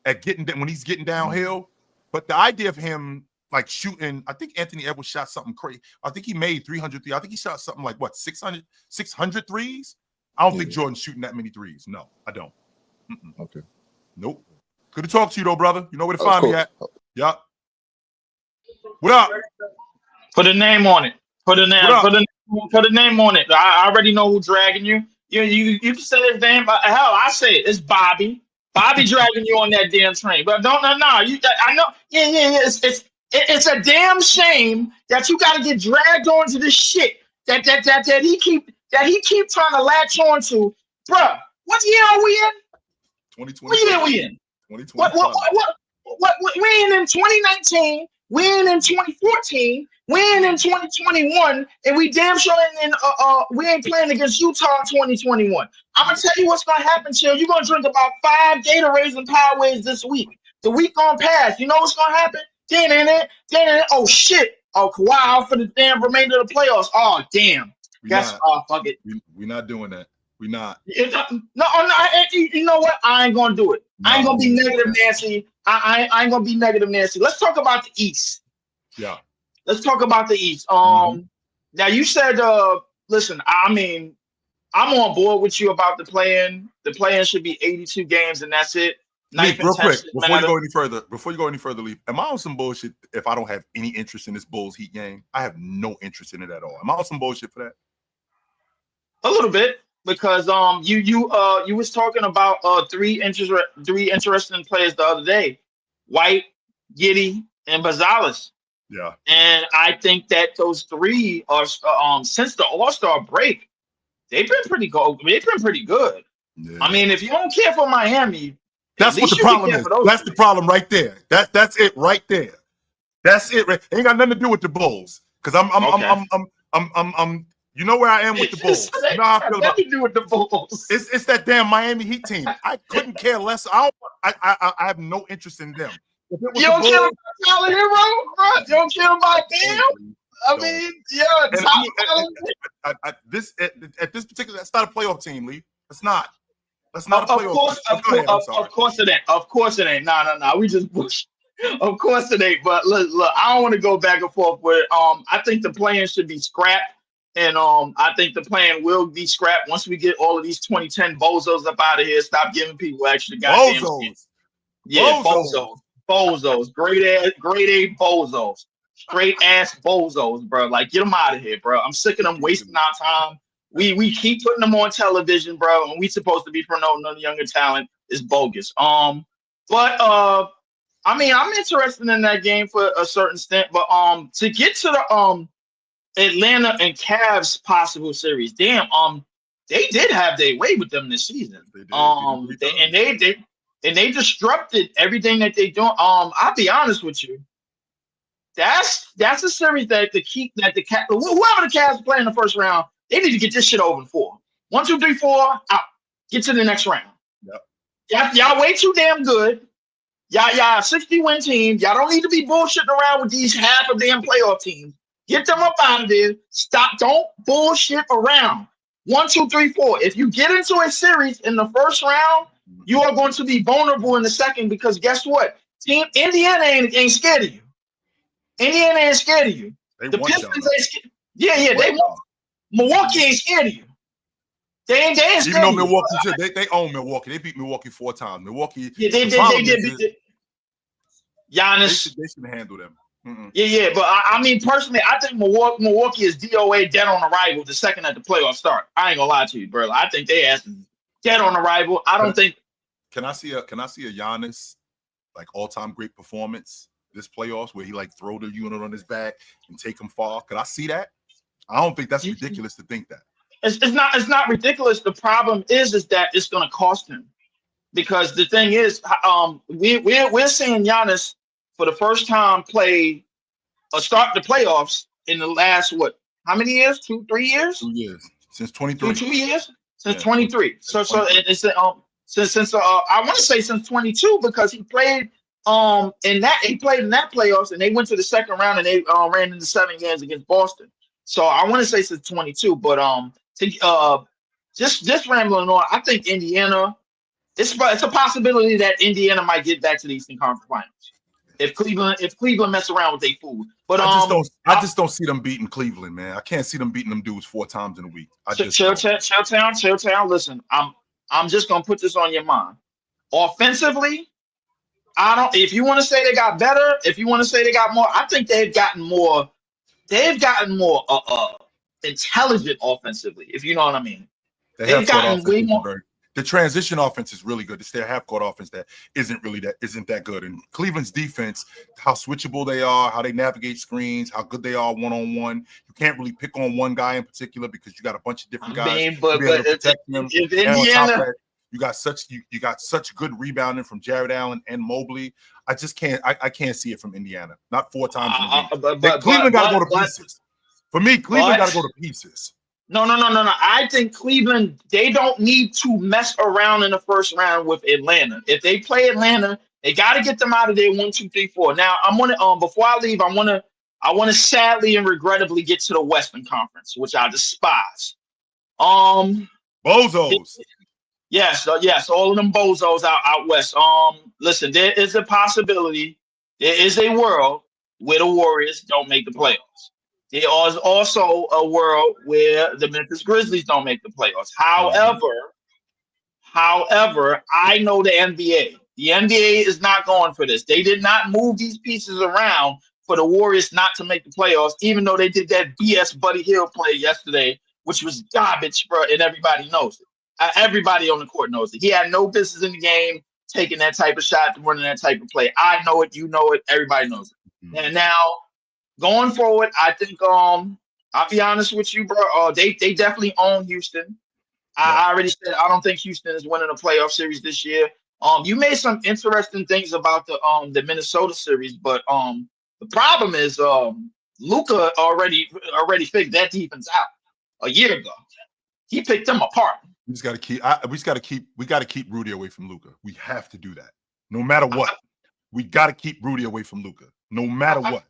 at when he's getting downhill. But the idea of him like shooting. I think Anthony Edwards shot something crazy. I think he made 300 threes. I think he shot something like what 600 threes. I don't think Jordan's shooting that many threes. No, I don't. Okay. Nope. Good to talk to you though, brother. You know where to find me at. Yup. What up? Put a name on it. Put a name on it. I already know who's dragging you. You can say his name. Hell, I say it. It's Bobby. Bobby dragging you on that damn train. But no. I know. Yeah. It's a damn shame that you got to get dragged onto this shit that he keep trying to latch onto, bruh. What year are we in? 2020. What year are we in? 2020. What? We ain't in 2019. We ain't in 2014. We ain't in 2021, and we damn sure ain't in. We ain't playing against Utah in 2021. I'm gonna tell you what's gonna happen, Chill. You're gonna drink about 5 Gatorades and Powerades this week. The week gonna pass. You know what's gonna happen? Oh shit! Oh, Kawhi out for the damn remainder of the playoffs. Oh damn. Fuck it. We're not doing that. We're not. No. You know what? I ain't gonna do it. I ain't gonna be negative Nancy. I ain't gonna be negative Nancy. Let's talk about the East. Yeah. Let's talk about the East. Now you said, listen. I mean, I'm on board with you about the play-in. The play-in should be 82 games, and that's it. Leaf, real quick, before you go any further, Leaf, am I on some bullshit if I don't have any interest in this Bulls Heat game? I have no interest in it at all. Am I on some bullshit for that? A little bit, because you was talking about three interesting players the other day: White, Giddey, and Gonzalez. Yeah. And I think that those three are since the All-Star break, they've been pretty good. They've been pretty good. Yeah. I mean, if you don't care for Miami, that's what the problem is. That's the problem right there. That's it right there. That's it. Right. It ain't got nothing to do with the Bulls. Because I'm you know where I am with the Bulls. You know how I feel about nothing to do with the Bulls. It's that damn Miami Heat team. I couldn't care less. I have no interest in them. You don't care about Tyler Hero, bro? You don't care about them? I mean, yeah. At this particular, that's not a playoff team, Lee. It's not. That's not a playoff. Of course it ain't. Of course it ain't. No. We just push. Of course it ain't. But look, I don't want to go back and forth with. I think the plan should be scrapped, and I think the plan will be scrapped once we get all of these 2010 bozos up out of here. Stop giving people extra goddamn. Bozos. Yeah, bozos. Grade A bozos. Straight ass bozos, bro. Like, get them out of here, bro. I'm sick of them wasting our time. We keep putting them on television, bro, and we supposed to be promoting the younger talent. It's bogus. But I mean, I'm interested in that game for a certain extent. But to get to the Atlanta and Cavs possible series, damn, they did have their way with them this season. They disrupted everything that they doing. I'll be honest with you. That's a series that whoever the Cavs play in the first round, they need to get this shit over in 4. 1, 2, 3, 4, out. Get to the next round. Yep. Y'all way too damn good. Y'all 60-win team. Y'all don't need to be bullshitting around with these half of damn playoff teams. Get them up out of there. Stop. Don't bullshit around. 1, 2, 3, 4. If you get into a series in the first round, you are going to be vulnerable in the second, because guess what? Team Indiana ain't scared of you. Indiana ain't scared of you. The Pistons ain't scared. Yeah, they won. Milwaukee ain't scared of you. They ain't scared. Even though Milwaukee, they own Milwaukee. They beat Milwaukee 4 times. Milwaukee. Yeah, they did beat Giannis. They should handle them. Mm-mm. Yeah, but I mean, personally, I think Milwaukee is DOA, dead on arrival, the second that the playoffs start. I ain't gonna lie to you, bro. I think they ass is dead on arrival. I don't think. Can I see a Giannis like all-time great performance this playoffs where he like throw the unit on his back and take him far? Could I see that? I don't think that's ridiculous to think that. It's not ridiculous. The problem is that it's going to cost him, because the thing is, we're seeing Giannis for the first time play or start the playoffs in the last how many years? 2, 3 years? 2 years since 23. 2 years since 23. So it's since I want to say since 22, because he played in that playoffs, and they went to the second round, and they ran into 7 games against Boston. So I want to say since 22, but just rambling on, I think Indiana. It's a possibility that Indiana might get back to the Eastern Conference Finals. if Cleveland mess around with their food. But I just don't see them beating Cleveland, man. I can't see them beating them dudes 4 times in a week. Chilltown. Listen, I'm just gonna put this on your mind. Offensively, I don't. If you want to say they got better, if you want to say they got more, I think they've gotten more. They've gotten more intelligent offensively, if you know what I mean. They've gotten way more. The transition offense is really good. It's their half-court offense that isn't that good. And Cleveland's defense, how switchable they are, how they navigate screens, how good they are one-on-one. You can't really pick on one guy in particular because you got a bunch of different guys. But if Indiana, you got such good rebounding from Jared Allen and Mobley. I just can't. I can't see it from Indiana. Not 4 times in a week. Cleveland got to go to pieces. For me, Cleveland got to go to pieces. No. I think Cleveland, they don't need to mess around in the first round with Atlanta. If they play Atlanta, they got to get them out of there 1, 2, 3, 4. Now, I'm gonna before I leave, I wanna sadly and regrettably get to the Western Conference, which I despise. Bozos. Yes, all of them bozos out west. Listen, there is a possibility, there is a world where the Warriors don't make the playoffs. There is also a world where the Memphis Grizzlies don't make the playoffs. However, I know the NBA. The NBA is not going for this. They did not move these pieces around for the Warriors not to make the playoffs, even though they did that BS Buddy Hield play yesterday, which was garbage, bro, and everybody knows it. Everybody on the court knows it. He had no business in the game taking that type of shot, running that type of play. I know it. You know it. Everybody knows it. Mm-hmm. And now, going forward, I think I'll be honest with you, bro. They definitely own Houston. I already said I don't think Houston is winning a playoff series this year. You made some interesting things about the Minnesota series, but the problem is Luka already figured that defense out a year ago. He picked them apart. We got to keep Rudy away from Luka. We have to do that, no matter what. We got to keep Rudy away from Luka, no matter what.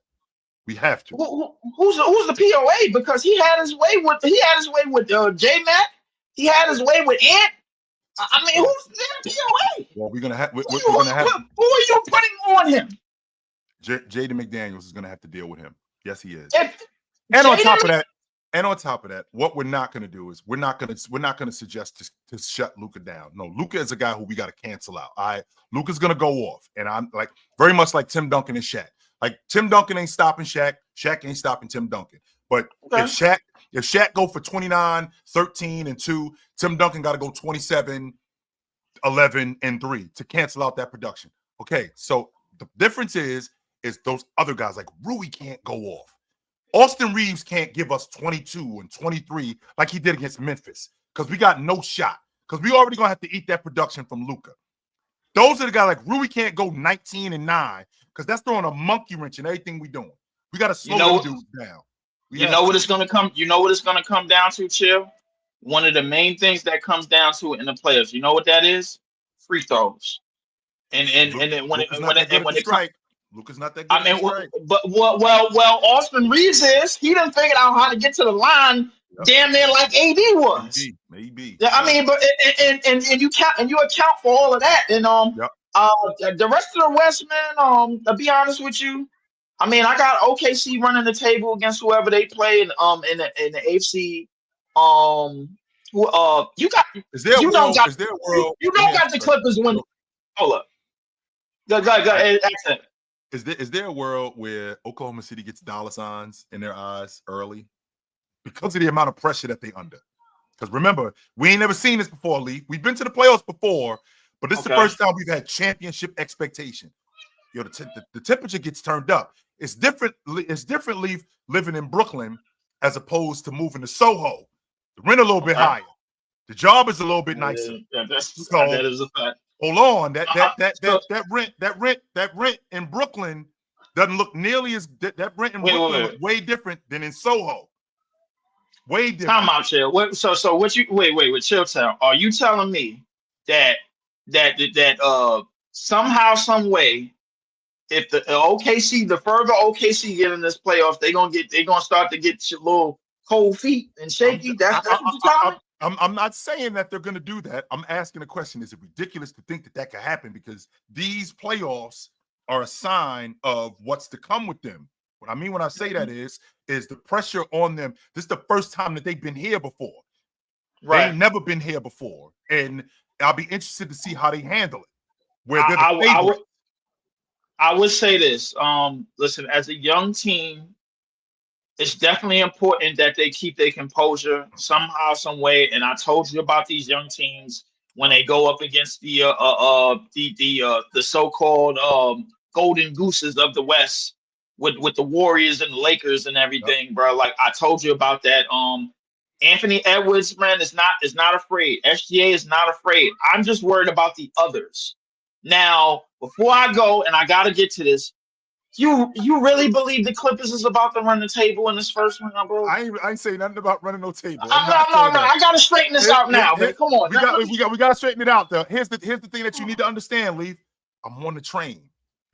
We have to. Who's the POA? Because he had his way with J Mac. He had his way with Ant. I mean, who's the POA? Well, we're gonna have. Who are you putting on him? Jaden McDaniels is gonna have to deal with him. Yes, he is. And on top of that, what we're not gonna do is we're not gonna suggest to shut Luka down. No, Luka is a guy who we got to cancel out. Luka's gonna go off, and I'm like very much like Tim Duncan and Shaq. Like Tim Duncan ain't stopping Shaq. Shaq ain't stopping Tim Duncan. But if Shaq go for 29, 13, and 2, Tim Duncan got to go 27, 11, and 3 to cancel out that production. Okay, so the difference is those other guys like Rui can't go off. Austin Reeves can't give us 22 and 23 like he did against Memphis because we got no shot because we already going to have to eat that production from Luka. Those are the guys like Rui can't go 19 and 9 because that's throwing a monkey wrench in everything we doing. We got to slow the dudes down. You know what it's gonna come down to, Chill? One of the main things that comes down to it in the playoffs, you know what that is? Free throws. And when it comes, Luka's not that good. I mean, well, Austin Reeves is. He done figured out how to get to the line damn near like AD was. Maybe. Yeah, I mean, but and you account for all of that. And the rest of the West, man, to be honest with you, I mean, I got OKC running the table against whoever they play in the AFC. You got the Clippers winning. Hold up. Go ahead. Is there a world where Oklahoma City gets dollar signs in their eyes early because of the amount of pressure that they under? Because remember, we ain't never seen this before, Lee. We've been to the playoffs before, but this is the first time we've had championship expectation. The temperature gets turned up. It's different. It's different, Lee, living in Brooklyn as opposed to moving to Soho. The rent a little bit higher. The job is a little bit nicer. That is a fact. Hold on, that rent in Brooklyn doesn't look nearly as that rent in Brooklyn look way different than in Soho. Way different. Time out, Chill. So what you wait, Chill Town. Are you telling me that somehow, some way, if the OKC, the further OKC get in this playoff, they're gonna start to get your little cold feet and shaky? That's what you're telling me? I'm not saying that they're going to do that. I'm asking a question. Is it ridiculous to think that could happen? Because these playoffs are a sign of what's to come with them. What I mean when I say that is the pressure on them. This is the first time that they've been here before. They ain't never been here before, and I'll be interested to see how they handle it. Where they're the favorite. I would say this. Listen, as a young team, it's definitely important that they keep their composure somehow, some way. And I told you about these young teams when they go up against the so-called golden gooses of the West with the Warriors and the Lakers and everything, bro. Like I told you about that. Anthony Edwards, man, is not afraid. SGA is not afraid. I'm just worried about the others. Now, before I go, and I gotta get to this, you really believe the Clippers is about to run the table in this first round, bro? I ain't saying nothing about running no table. No. I gotta straighten this out now, man. Come on. We gotta straighten it out though. Here's the thing that you need to understand, Lee. I'm on the train.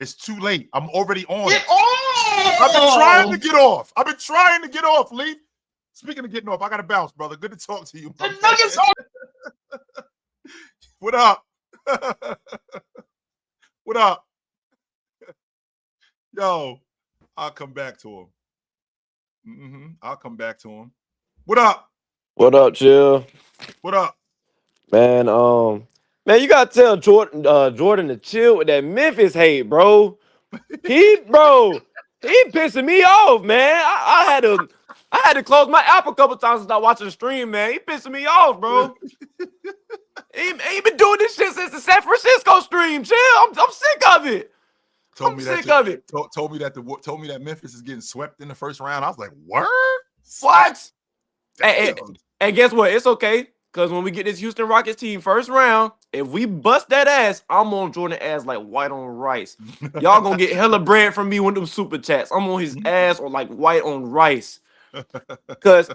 It's too late. I'm already on it. I've been trying to get off, Lee. Speaking of getting off, I gotta bounce, brother. Good to talk to you. The Nuggets are. What up? What up? Yo, I'll come back to him. I'll come back to him. What up? What up, Chill? What up? Man, man, you gotta tell Jordan to chill with that Memphis hate, bro. He pissing me off, man. I had to close my app a couple times to start watching the stream, man. He pissing me off, bro. he been doing this shit since the San Francisco stream. Chill, I'm sick of it. Told me that Memphis is getting swept in the first round. I was like, word? What? And guess what? It's okay. Because when we get this Houston Rockets team first round, if we bust that ass, I'm on Jordan ass like white on rice. Y'all gonna get hella bread from me with them super chats. I'm on his ass or like white on rice. Because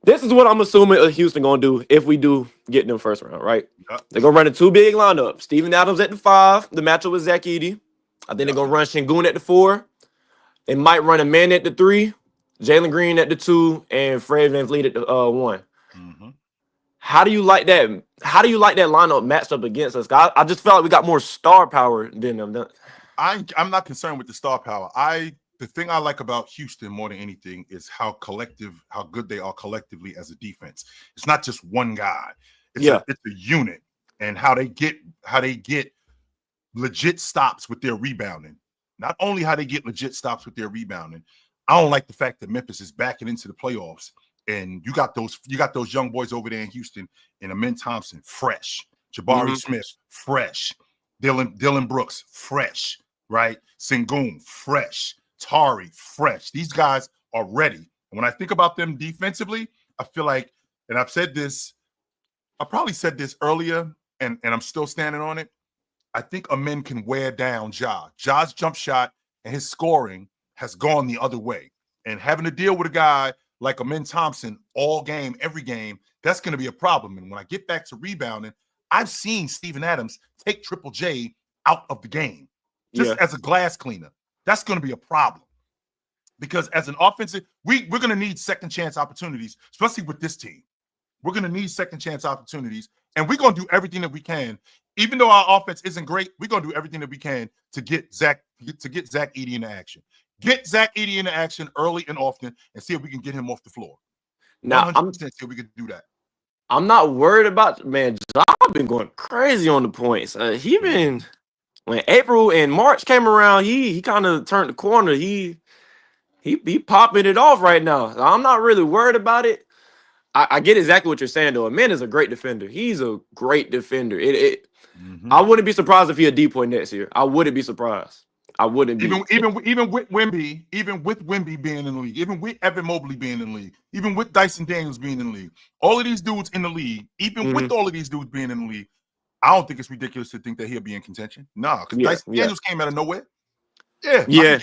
this is what I'm assuming Houston gonna do if we do get in them first round, right? Yep. They're gonna run a two big lineup. Steven Adams at the 5, the matchup with Zach Edey. I think they're gonna run Şengün at the 4. They might run a man at the 3, Jalen Green at the 2, and Fred VanVleet at the 1. Mm-hmm. How do you like that? How do you like that lineup matched up against us? I just felt like we got more star power than them. I'm not concerned with the star power. The thing I like about Houston more than anything is how good they are collectively as a defense. It's not just one guy. It's a unit, and how they get legit stops with their rebounding. Not only how they get legit stops with their rebounding. I don't like the fact that Memphis is backing into the playoffs. And you got those young boys over there in Houston, and Amen Thompson, fresh. Jabari Smith, fresh. Dylan Brooks, fresh. Right? Şengün, fresh. Tari, fresh. These guys are ready. And when I think about them defensively, I feel like, and I've said this, I probably said this earlier, and I'm still standing on it. I think Amen can wear down Ja. Ja's jump shot and his scoring has gone the other way. And having to deal with a guy like Amen Thompson all game, every game, that's going to be a problem. And when I get back to rebounding, I've seen Steven Adams take Triple J out of the game just as a glass cleaner. That's going to be a problem because as an offensive, we're going to need second chance opportunities, especially with this team. We're going to need second chance opportunities, and we're going to do everything that we can. Even though our offense isn't great, we're going to do everything that we can to get Zach Edey into action. Get Zach Edey into action early and often and see if we can get him off the floor. Now, see if we can do that. I'm not worried about, man, I've been going crazy on the points. When April and March came around, he kind of turned the corner. He popping it off right now. I'm not really worried about it. I get exactly what you're saying, though. Amen is a great defender. He's a great defender. I wouldn't be surprised if he a depoy next year. I wouldn't be surprised. I wouldn't be. Even with Wemby being in the league, even with Evan Mobley being in the league, even with Dyson Daniels being in the league, all of these dudes in the league, even with all of these dudes being in the league, I don't think it's ridiculous to think that he'll be in contention. No, because Dyson Daniels came out of nowhere. Yeah.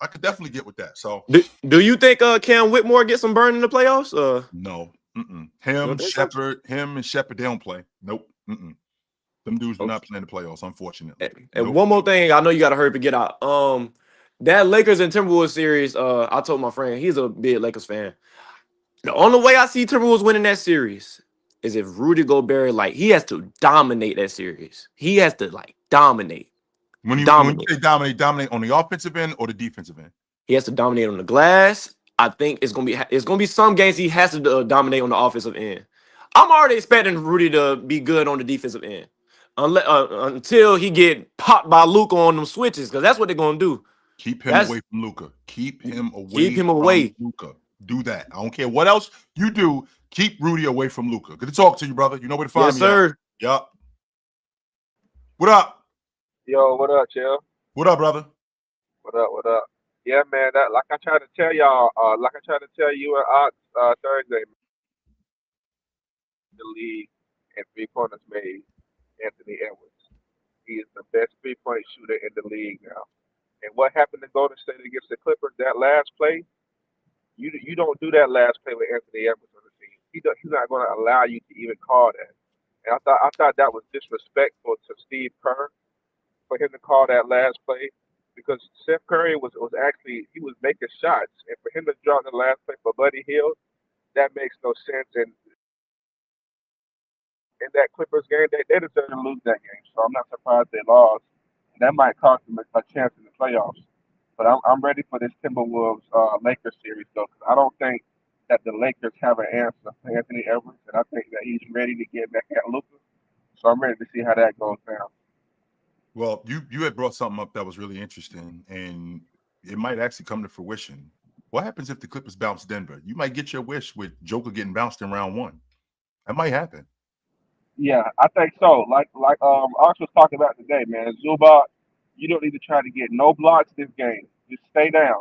I could definitely get with that. So, do you think Cam Whitmore gets some burn in the playoffs? No. Him and Shepard, they don't play. Nope. Them dudes do not play in the playoffs, unfortunately. And one more thing, I know you got to hurry to get out. That Lakers and Timberwolves series, I told my friend, he's a big Lakers fan. The only way I see Timberwolves winning that series is if Rudy Gobert, he has to dominate that series. He has to, dominate. When you Dominate. say dominate on the offensive end or the defensive end? He has to dominate on the glass. I think it's gonna be some games he has to dominate on the offensive end. I'm already expecting Rudy to be good on the defensive end, until he get popped by Luka on them switches, because that's what they're gonna do. Keep him That's away from Luka. Keep him keep away him from away. Luka. Do that. I don't care what else you do. Keep Rudy away from Luka. Good to talk to you, brother. You know where to find Yes, me. sir. Yup. What up? Yo, what up, Chill? What up, brother? What up? What up? Yeah, man. That like I tried to tell y'all, like I tried to tell you and Thursday, the league and 3 pointers made Anthony Edwards. He is the best 3-point shooter in the league now. And what happened to Golden State against the Clippers? That last play, you don't do that last play with Anthony Edwards on the team. He's not going to allow you to even call that. And I thought that was disrespectful to Steve Kerr for him to call that last play, because Steph Curry was actually, he was making shots, and for him to drop the last play for Buddy Hield, that makes no sense. And in that Clippers game, they deserve to lose that game. So I'm not surprised they lost. And that might cost them a chance in the playoffs. But I'm ready for this Timberwolves Lakers series though, because I don't think that the Lakers have an answer for Anthony Edwards, and I think that he's ready to get back at Luka. So I'm ready to see how that goes down. Well, you had brought something up that was really interesting, and it might actually come to fruition. What happens if the Clippers bounce Denver? You might get your wish with Joker getting bounced in round one. That might happen. Yeah, I think so. Like Ox was talking about today, man. Zubac, you don't need to try to get no blocks this game. Just stay down,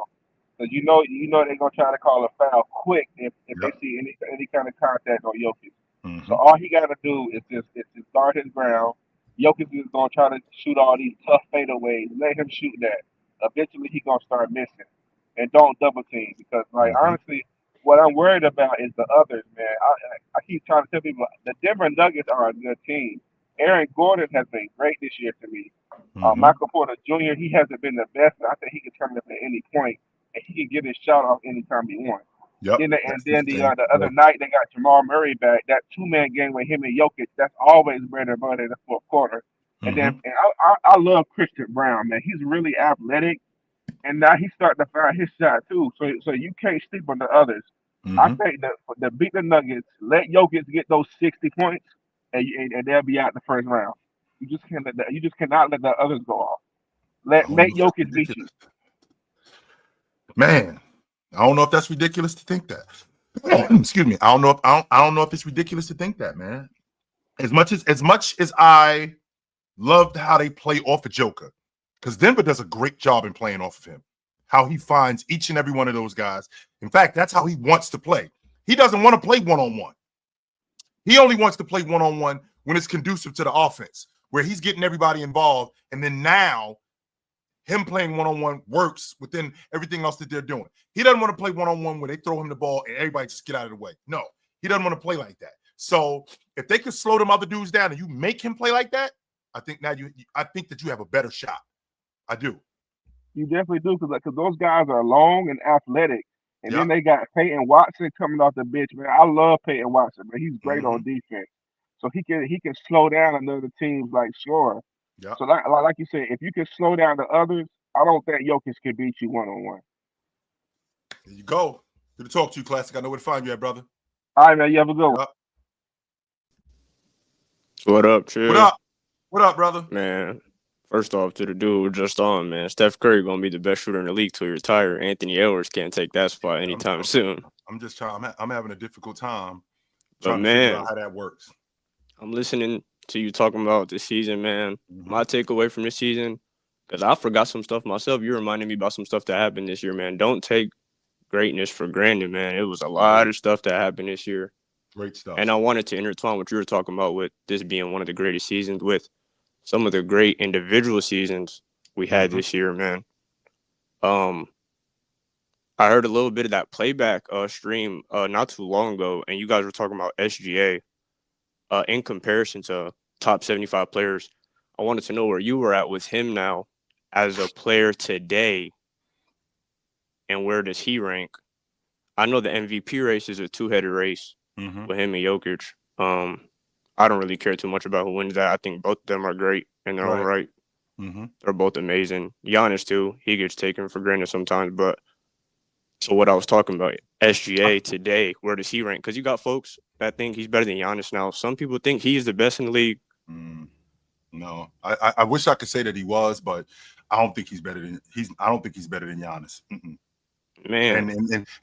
because they're gonna try to call a foul quick if they Yep. see any kind of contact on Jokic. So Mm-hmm. all he got to do is just guard his ground. Jokic is gonna try to shoot all these tough fadeaways. Let him shoot that. Eventually, he gonna start missing, and don't double team, because like Mm-hmm. honestly, what I'm worried about is the others, man. I keep trying to tell people the Denver Nuggets are a good team. Aaron Gordon has been great this year to me. Mm-hmm. Michael Porter Jr. He hasn't been the best, but I think he can turn it up at any point, and he can get his shot off anytime he wants. Yep. Then That's the the thing. other night they got Jamal Murray back. That 2-man game with him and Jokic, that's always bread and butter in the fourth quarter. And then Mm-hmm. and I love Christian Brown, man. He's really athletic, and now he's starting to find his shot too. So you can't sleep on the others. I Mm-hmm. think that for the beat the Nuggets, let Jokic get those 60 points, and they'll be out the first round. You just cannot let the others go off. I don't know Make if that's Jokic beat you. ridiculous. Man, I don't know if that's ridiculous to think that. Excuse me. I don't know if it's ridiculous to think that, man. As much as I loved how they play off of Joker, because Denver does a great job in playing off of him. How he finds each and every one of those guys. In fact, that's how he wants to play. He doesn't want to play one-on-one. He only wants to play one-on-one when it's conducive to the offense, where he's getting everybody involved, and then now him playing one-on-one works within everything else that they're doing. He doesn't want to play one-on-one where they throw him the ball and everybody just get out of the way. No, he doesn't want to play like that. So if they could slow them other dudes down and you make him play like that, I think that you have a better shot. I do. You definitely do, because those guys are long and athletic. And then Yep. they got Peyton Watson coming off the bench, man. I love Peyton Watson, man. He's great on defense. So he can slow down another team's like sure. Yep. So like you said, if you can slow down the others, I don't think Jokic can beat you one-on-one. There you go. Good to talk to you, Classic. I know where to find you at, brother. All right, man. You have a good one. Yep. What up, Chill? What up? What up, brother? Man, first off, to the dude just on, man. Steph Curry gonna be the best shooter in the league till he retire. Anthony Edwards can't take that spot anytime soon. I'm just trying. I'm having a difficult time But trying to figure man, out how that works. I'm listening to you talking about this season, man. Mhm. My takeaway from this season, because I forgot some stuff myself. You reminded me about some stuff that happened this year, man. Don't take greatness for granted, man. It was a lot of stuff that happened this year. Great stuff. And I wanted to intertwine what you were talking about with this being one of the greatest seasons with some of the great individual seasons we had this year, man. I heard a little bit of that playback stream not too long ago, and you guys were talking about SGA in comparison to top 75 players. I wanted to know where you were at with him now as a player today, and where does he rank? I know the MVP race is a two-headed race with him and Jokic. I don't really care too much about who wins that. I think both of them are great in their own right. Mm-hmm. They're both amazing. Giannis too. He gets taken for granted sometimes. But so what I was talking about, SGA today, where does he rank? Because you got folks that think he's better than Giannis now. Some people think he's the best in the league. No, I wish I could say that he was, but I don't think he's better than I don't think he's better than Giannis. Man,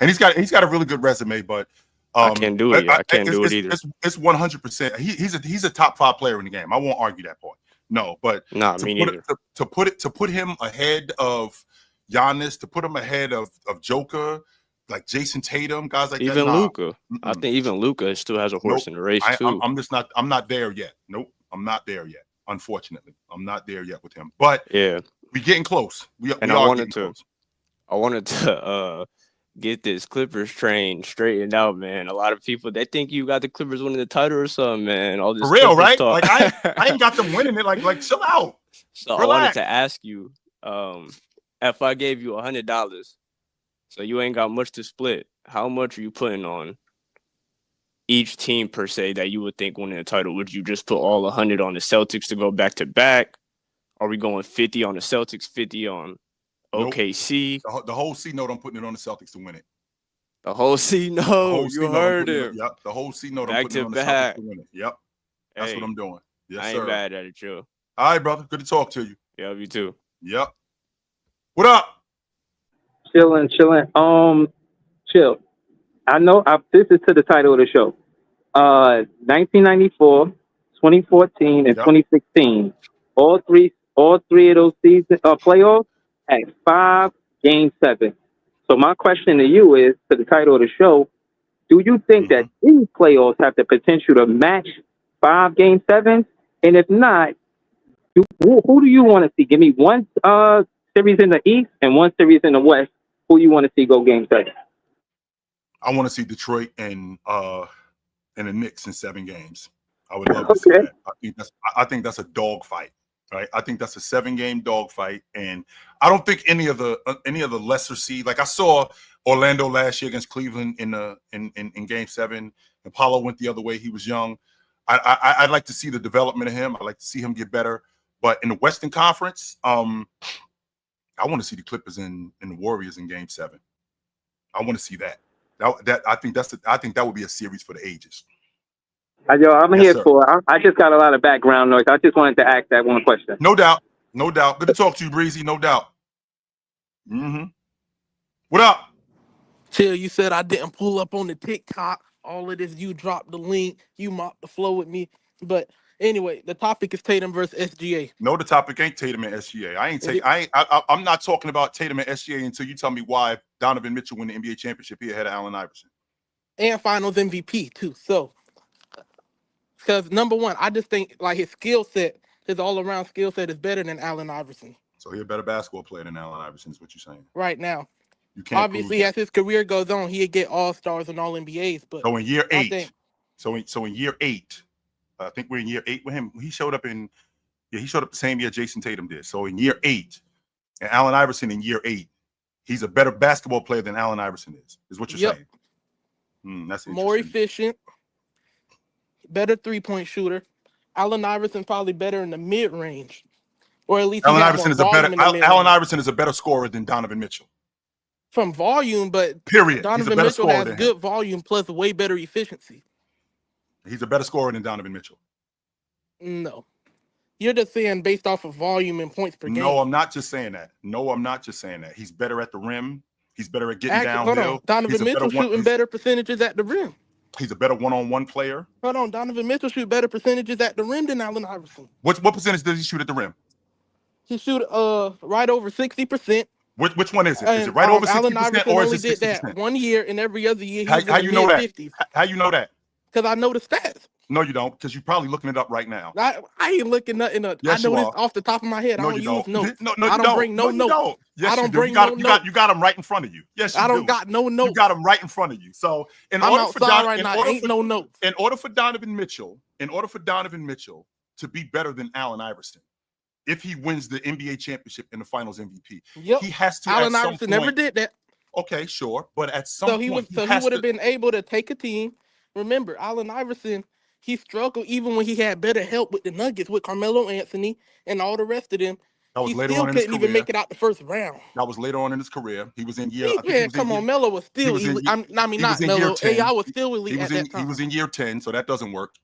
And he's got a really good resume, but I can't do it. I can't do it either. It's 100%. He's a top 5 player in the game. I won't argue that point. No, but Nah, me neither. To put him ahead of Giannis, to put him ahead of Joker, like Jason Tatum, guys like even that. Nah. Luka. I think even Luka still has a horse in the race too. I'm not there yet. Nope, I'm not there yet. Unfortunately, I'm not there yet with him. But yeah, we're getting close. I wanted to get this Clippers train straightened out, man. A lot of people, they think you got the Clippers winning the title or something, man. All this for real, Clippers right? talk. Like I ain't got them winning it. Like chill out. So relax. I wanted to ask you, if I gave you $100, so you ain't got much to split, how much are you putting on each team per se that you would think winning the title? Would you just put all 100 on the Celtics to go back to back? Are we going 50 on the Celtics, 50 on OKC? The whole C note, I'm putting it on the Celtics to win it. The whole C note, you heard him. Yep, the whole C note, I'm putting it on the Celtics to win it. Yep, that's what I'm doing. Yes, I ain't mad at it, Chill. All right, brother. Good to talk to you. Yeah, you too. Yep. What up? Chilling. Chill. I know this is to the title of the show. 1994, 2014, and 2016. All three of those season playoffs at 5 Game 7. So my question to you is, to the title of the show, do you think that these playoffs have the potential to match 5 Game 7s? And if not, who do you want to see? Give me one series in the East and one series in the West. Who you want to see go Game 7? I want to see Detroit and the Knicks in 7 games. I would love to see that. I think that's a dog fight, right? I think that's a 7-game dog fight, and I don't think any of the lesser seed. Like I saw Orlando last year against Cleveland in Game 7, and Paulo went the other way. He was young. I'd like to see the development of him. I'd like to see him get better. But in the Western Conference, I want to see the Clippers and the Warriors in Game 7. I want to see that. I think that would be a series for the ages. Yo, I'm here for. I just got a lot of background noise. I just wanted to ask that one question. No doubt. Good to talk to you, Breezy. No doubt. What up? Chill, you said I didn't pull up on the TikTok. All of this, you dropped the link. You mopped the flow with me. But anyway, the topic is Tatum versus SGA. No, the topic ain't Tatum and SGA. I'm not talking about Tatum and SGA until you tell me why Donovan Mitchell won the NBA championship here ahead of Allen Iverson. And Finals MVP too. So, because number one, I just think like his skill set, his all-around skill set is better than Allen Iverson. So he's a better basketball player than Allen Iverson is what you're saying. Right now. You can't obviously as his career goes on, he'd get all-stars and all-NBAs. But so in year 8, in year 8, I think we're in year 8 with him. He showed up the same year Jason Tatum did. So in year 8, and Allen Iverson in year 8, he's a better basketball player than Allen Iverson is what you're saying. That's more efficient, better three-point shooter. Allen Iverson probably better in the mid-range, or at least Allen Iverson is a better scorer than Donovan Mitchell. From volume, but period. Donovan Mitchell has good volume plus way better efficiency. He's a better scorer than Donovan Mitchell. No. You're just saying based off of volume and points per game. No, I'm not just saying that. He's better at the rim. He's better at getting downhill. Hold on. Donovan Mitchell shooting better percentages at the rim. He's a better one-on-one player. Hold on. Donovan Mitchell shoot better percentages at the rim than Allen Iverson. What percentage does he shoot at the rim? He shoot right over 60%. Which one is it? Is it right over 60% or is it 60%? Did that 1 year, and every other year how you know that? 50s. How you know that? Because I know the stats. No, you don't, because you're probably looking it up right now. I ain't looking nothing up. Yes, I know this off the top of my head. No, I don't use notes. No, I don't bring no notes. Yes, I don't you do. bring no notes. You got them right in front of you. Yes, you do. I don't got no notes. You got them right in front of you. So in I'm order outside for right now. Ain't no notes. In order for Donovan Mitchell to be better than Allen Iverson, if he wins the NBA championship and the Finals MVP, he has to. Allen Iverson never did that. Okay, sure, but at some point, he would have been able to take a team. Remember, Allen Iverson, he struggled even when he had better help with the Nuggets with Carmelo Anthony and all the rest of them. That was He later still on in his couldn't even career. make it out the first round. That was later on in his career. He was in year. I think he Man, was in come year. on, Melo was He still was in. elite. ye- I mean, He was not in year Melo. 10. AI was still elite He at was that in. He was time. in year 10, so that doesn't work.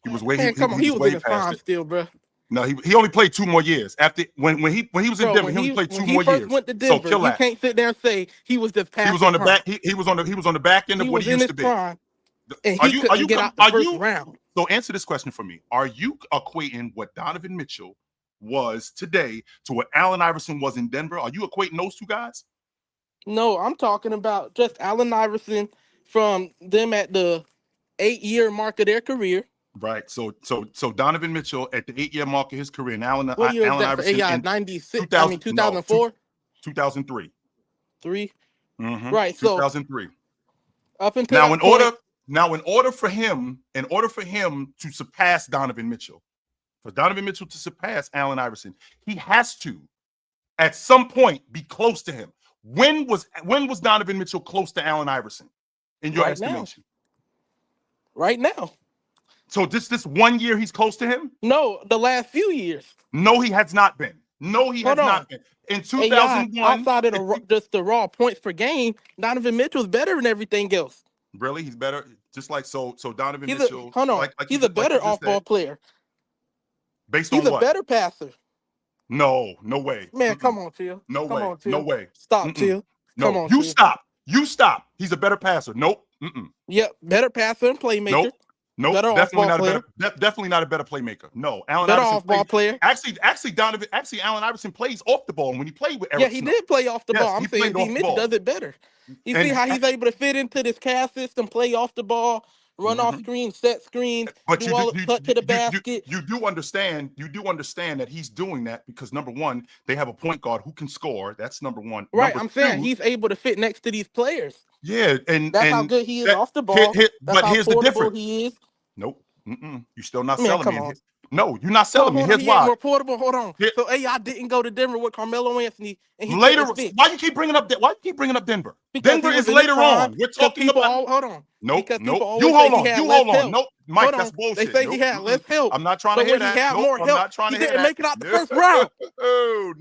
He was way. Man, come on, He he was was in way his past prime it. still, bro. No, he only played 2 more years after when he was in Bro, Denver. He only played when 2 he more first years. went to So Denver, kill you that. can't sit there and say he was just past He was his on the prime. back. He was on the back end He of what was he in used his to be. prime, and Are he you? couldn't get out the first You? round. So answer this question for me. Are you equating what Donovan Mitchell was today to what Allen Iverson was in Denver? Are you equating those two guys? No, I'm talking about just Allen Iverson from them at the 8-year mark of their career. Right. So Donovan Mitchell at the 8-year mark of his career, and Allen What year is that for Iverson AI? in 96. 2000. No, 2004. 2003. 3. Mm-hmm. Right. So 2003. up until Now, that point, in order for him to surpass Donovan Mitchell, for Donovan Mitchell to surpass Allen Iverson, he has to, at some point, be close to him. When was Donovan Mitchell close to Allen Iverson, in your estimation? Right now. So this 1 year he's close to him? No, the last few years. No, he has not been. No, he has not been. In 2001, outside of just the raw points per game, Donovan Mitchell's better than everything else. Really, he's better. Just like so Donovan He's Mitchell. He's a better off-ball player. Based on what? He's a what? better passer. No way. Man, come on, Chill. No come way. on, Chill. No way. Stop, Chill. No, come on, you Chill. stop. You stop. He's a better passer. Nope. Yep, better passer and playmaker. Nope. Better definitely off-ball not player. a better. Definitely not a better playmaker. No, Allen Better Iverson off-ball player. Actually, Allen Iverson plays off the ball. And when he played with Eric Yeah, he Snow, did play off the ball. I'm he saying played D. off the Mitchell ball. does it better. You And see how he's able to fit into this cast system, play off the ball, run off screens, set screens, But do all cut to the basket. You do understand that he's doing that because number one, they have a point guard who can score. That's number one. Right, Number I'm saying two, he's able to fit next to these players. yeah, and That's how good he is off the ball. That's how here's the portable difference. he is. Nope. You're still not Man, selling come me. on. No, you're not selling me. Hold on, Here's he ain't why. more portable. Hold on. Here- So AI didn't go to Denver with Carmelo Anthony, and he Later, couldn't fit. why you keep bringing up Denver? Because Denver he was is in his later prime, on. We're 'cause talking people about. hold on. Nope. Because people You always hold say on. he had You less hold on. help. Nope, Mike, Hold that's on. bullshit. They say he Nope. had less help. I'm not trying but to hear when that. he had Nope, more I'm help, not trying he to hear didn't that. make it out the first round.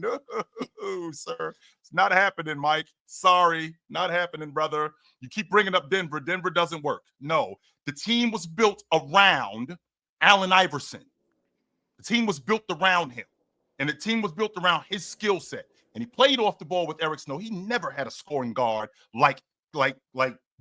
No, sir. It's not happening, Mike. Sorry, not happening, brother. You keep bringing up Denver. Denver doesn't work. No, the team was built around Allen Iverson. The team was built around him, and the team was built around his skill set. And he played off the ball with Eric Snow. He never had a scoring guard like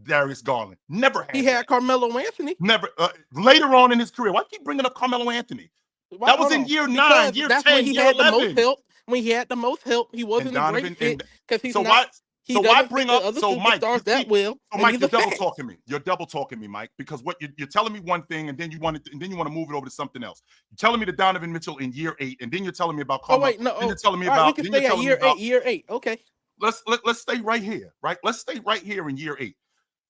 Darius Garland. Never had. He had Carmelo Anthony. Never. Later on in his career, why do you keep bringing up Carmelo Anthony? That was in year 9, year 10, when he year had 11. the most help. When he had the most help, he wasn't a great fit because he's not. He doesn't fit the other superstars that well. So Mike, you're double talking me. You're double talking me, Mike, because what you're telling me one thing, and then you want to move it over to something else. You're telling me the Donovan Mitchell in year 8, and then you're telling me about. Oh wait, no. Then you're telling me all about. Right, we can stay at year 8. Year 8, okay. Let's stay right here, right? Let's stay right here in year 8.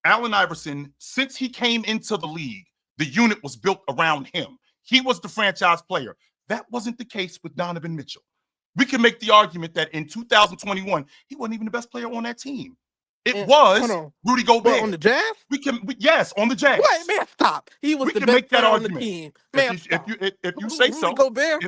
Allen Iverson, since he came into the league, the unit was built around him. He was the franchise player. That wasn't the case with Donovan Mitchell. We can make the argument that in 2021, he wasn't even the best player on that team. It was Rudy Gobert. On the Jazz? Yes, on the Jazz. Wait, man, stop. He was the best player on the team. Man, if you say so.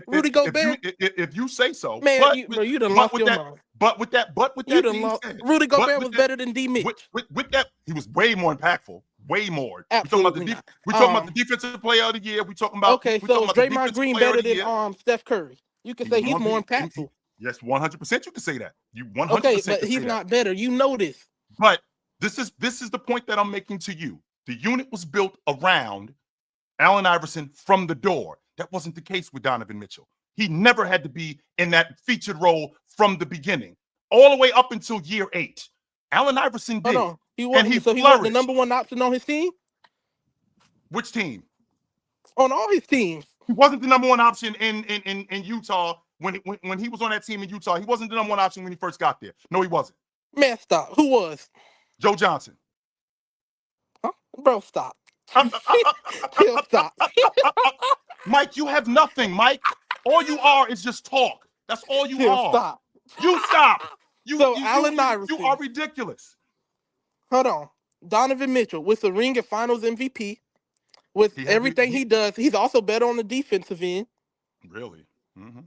Rudy Gobert. If you say so. Man, you done lost your mind. But with that being said, Rudy Gobert was better than D. Mitch. With that, he was way more impactful. Way more. Absolutely We're talking about the defensive player of the year. We're talking about. Okay, so Draymond Green better than Steph Curry. You can say he's more impactful. Yes, 100%. You can say that. You 100%. Okay, but he's not better. You know this. But this is the point that I'm making to you. The unit was built around Allen Iverson from the door. That wasn't the case with Donovan Mitchell. He never had to be in that featured role from the beginning, all the way up until year 8. Allen Iverson did. Hold on. He wasn't the number one option on his team? Which team? On all his teams. He wasn't the number one option in Utah when he was on that team in Utah. He wasn't the number one option when he first got there. No, he wasn't. Man, stop. Who was? Joe Johnson. Huh? Bro, stop. Chill, stop. Mike, you have nothing, Mike. All you are is just talk. That's all you are. Stop. You stop. Allen Iverson. You are ridiculous. Hold on. Donovan Mitchell with the ring at Finals MVP. With everything he does, he's also better on the defensive end. Really? Mm-hmm.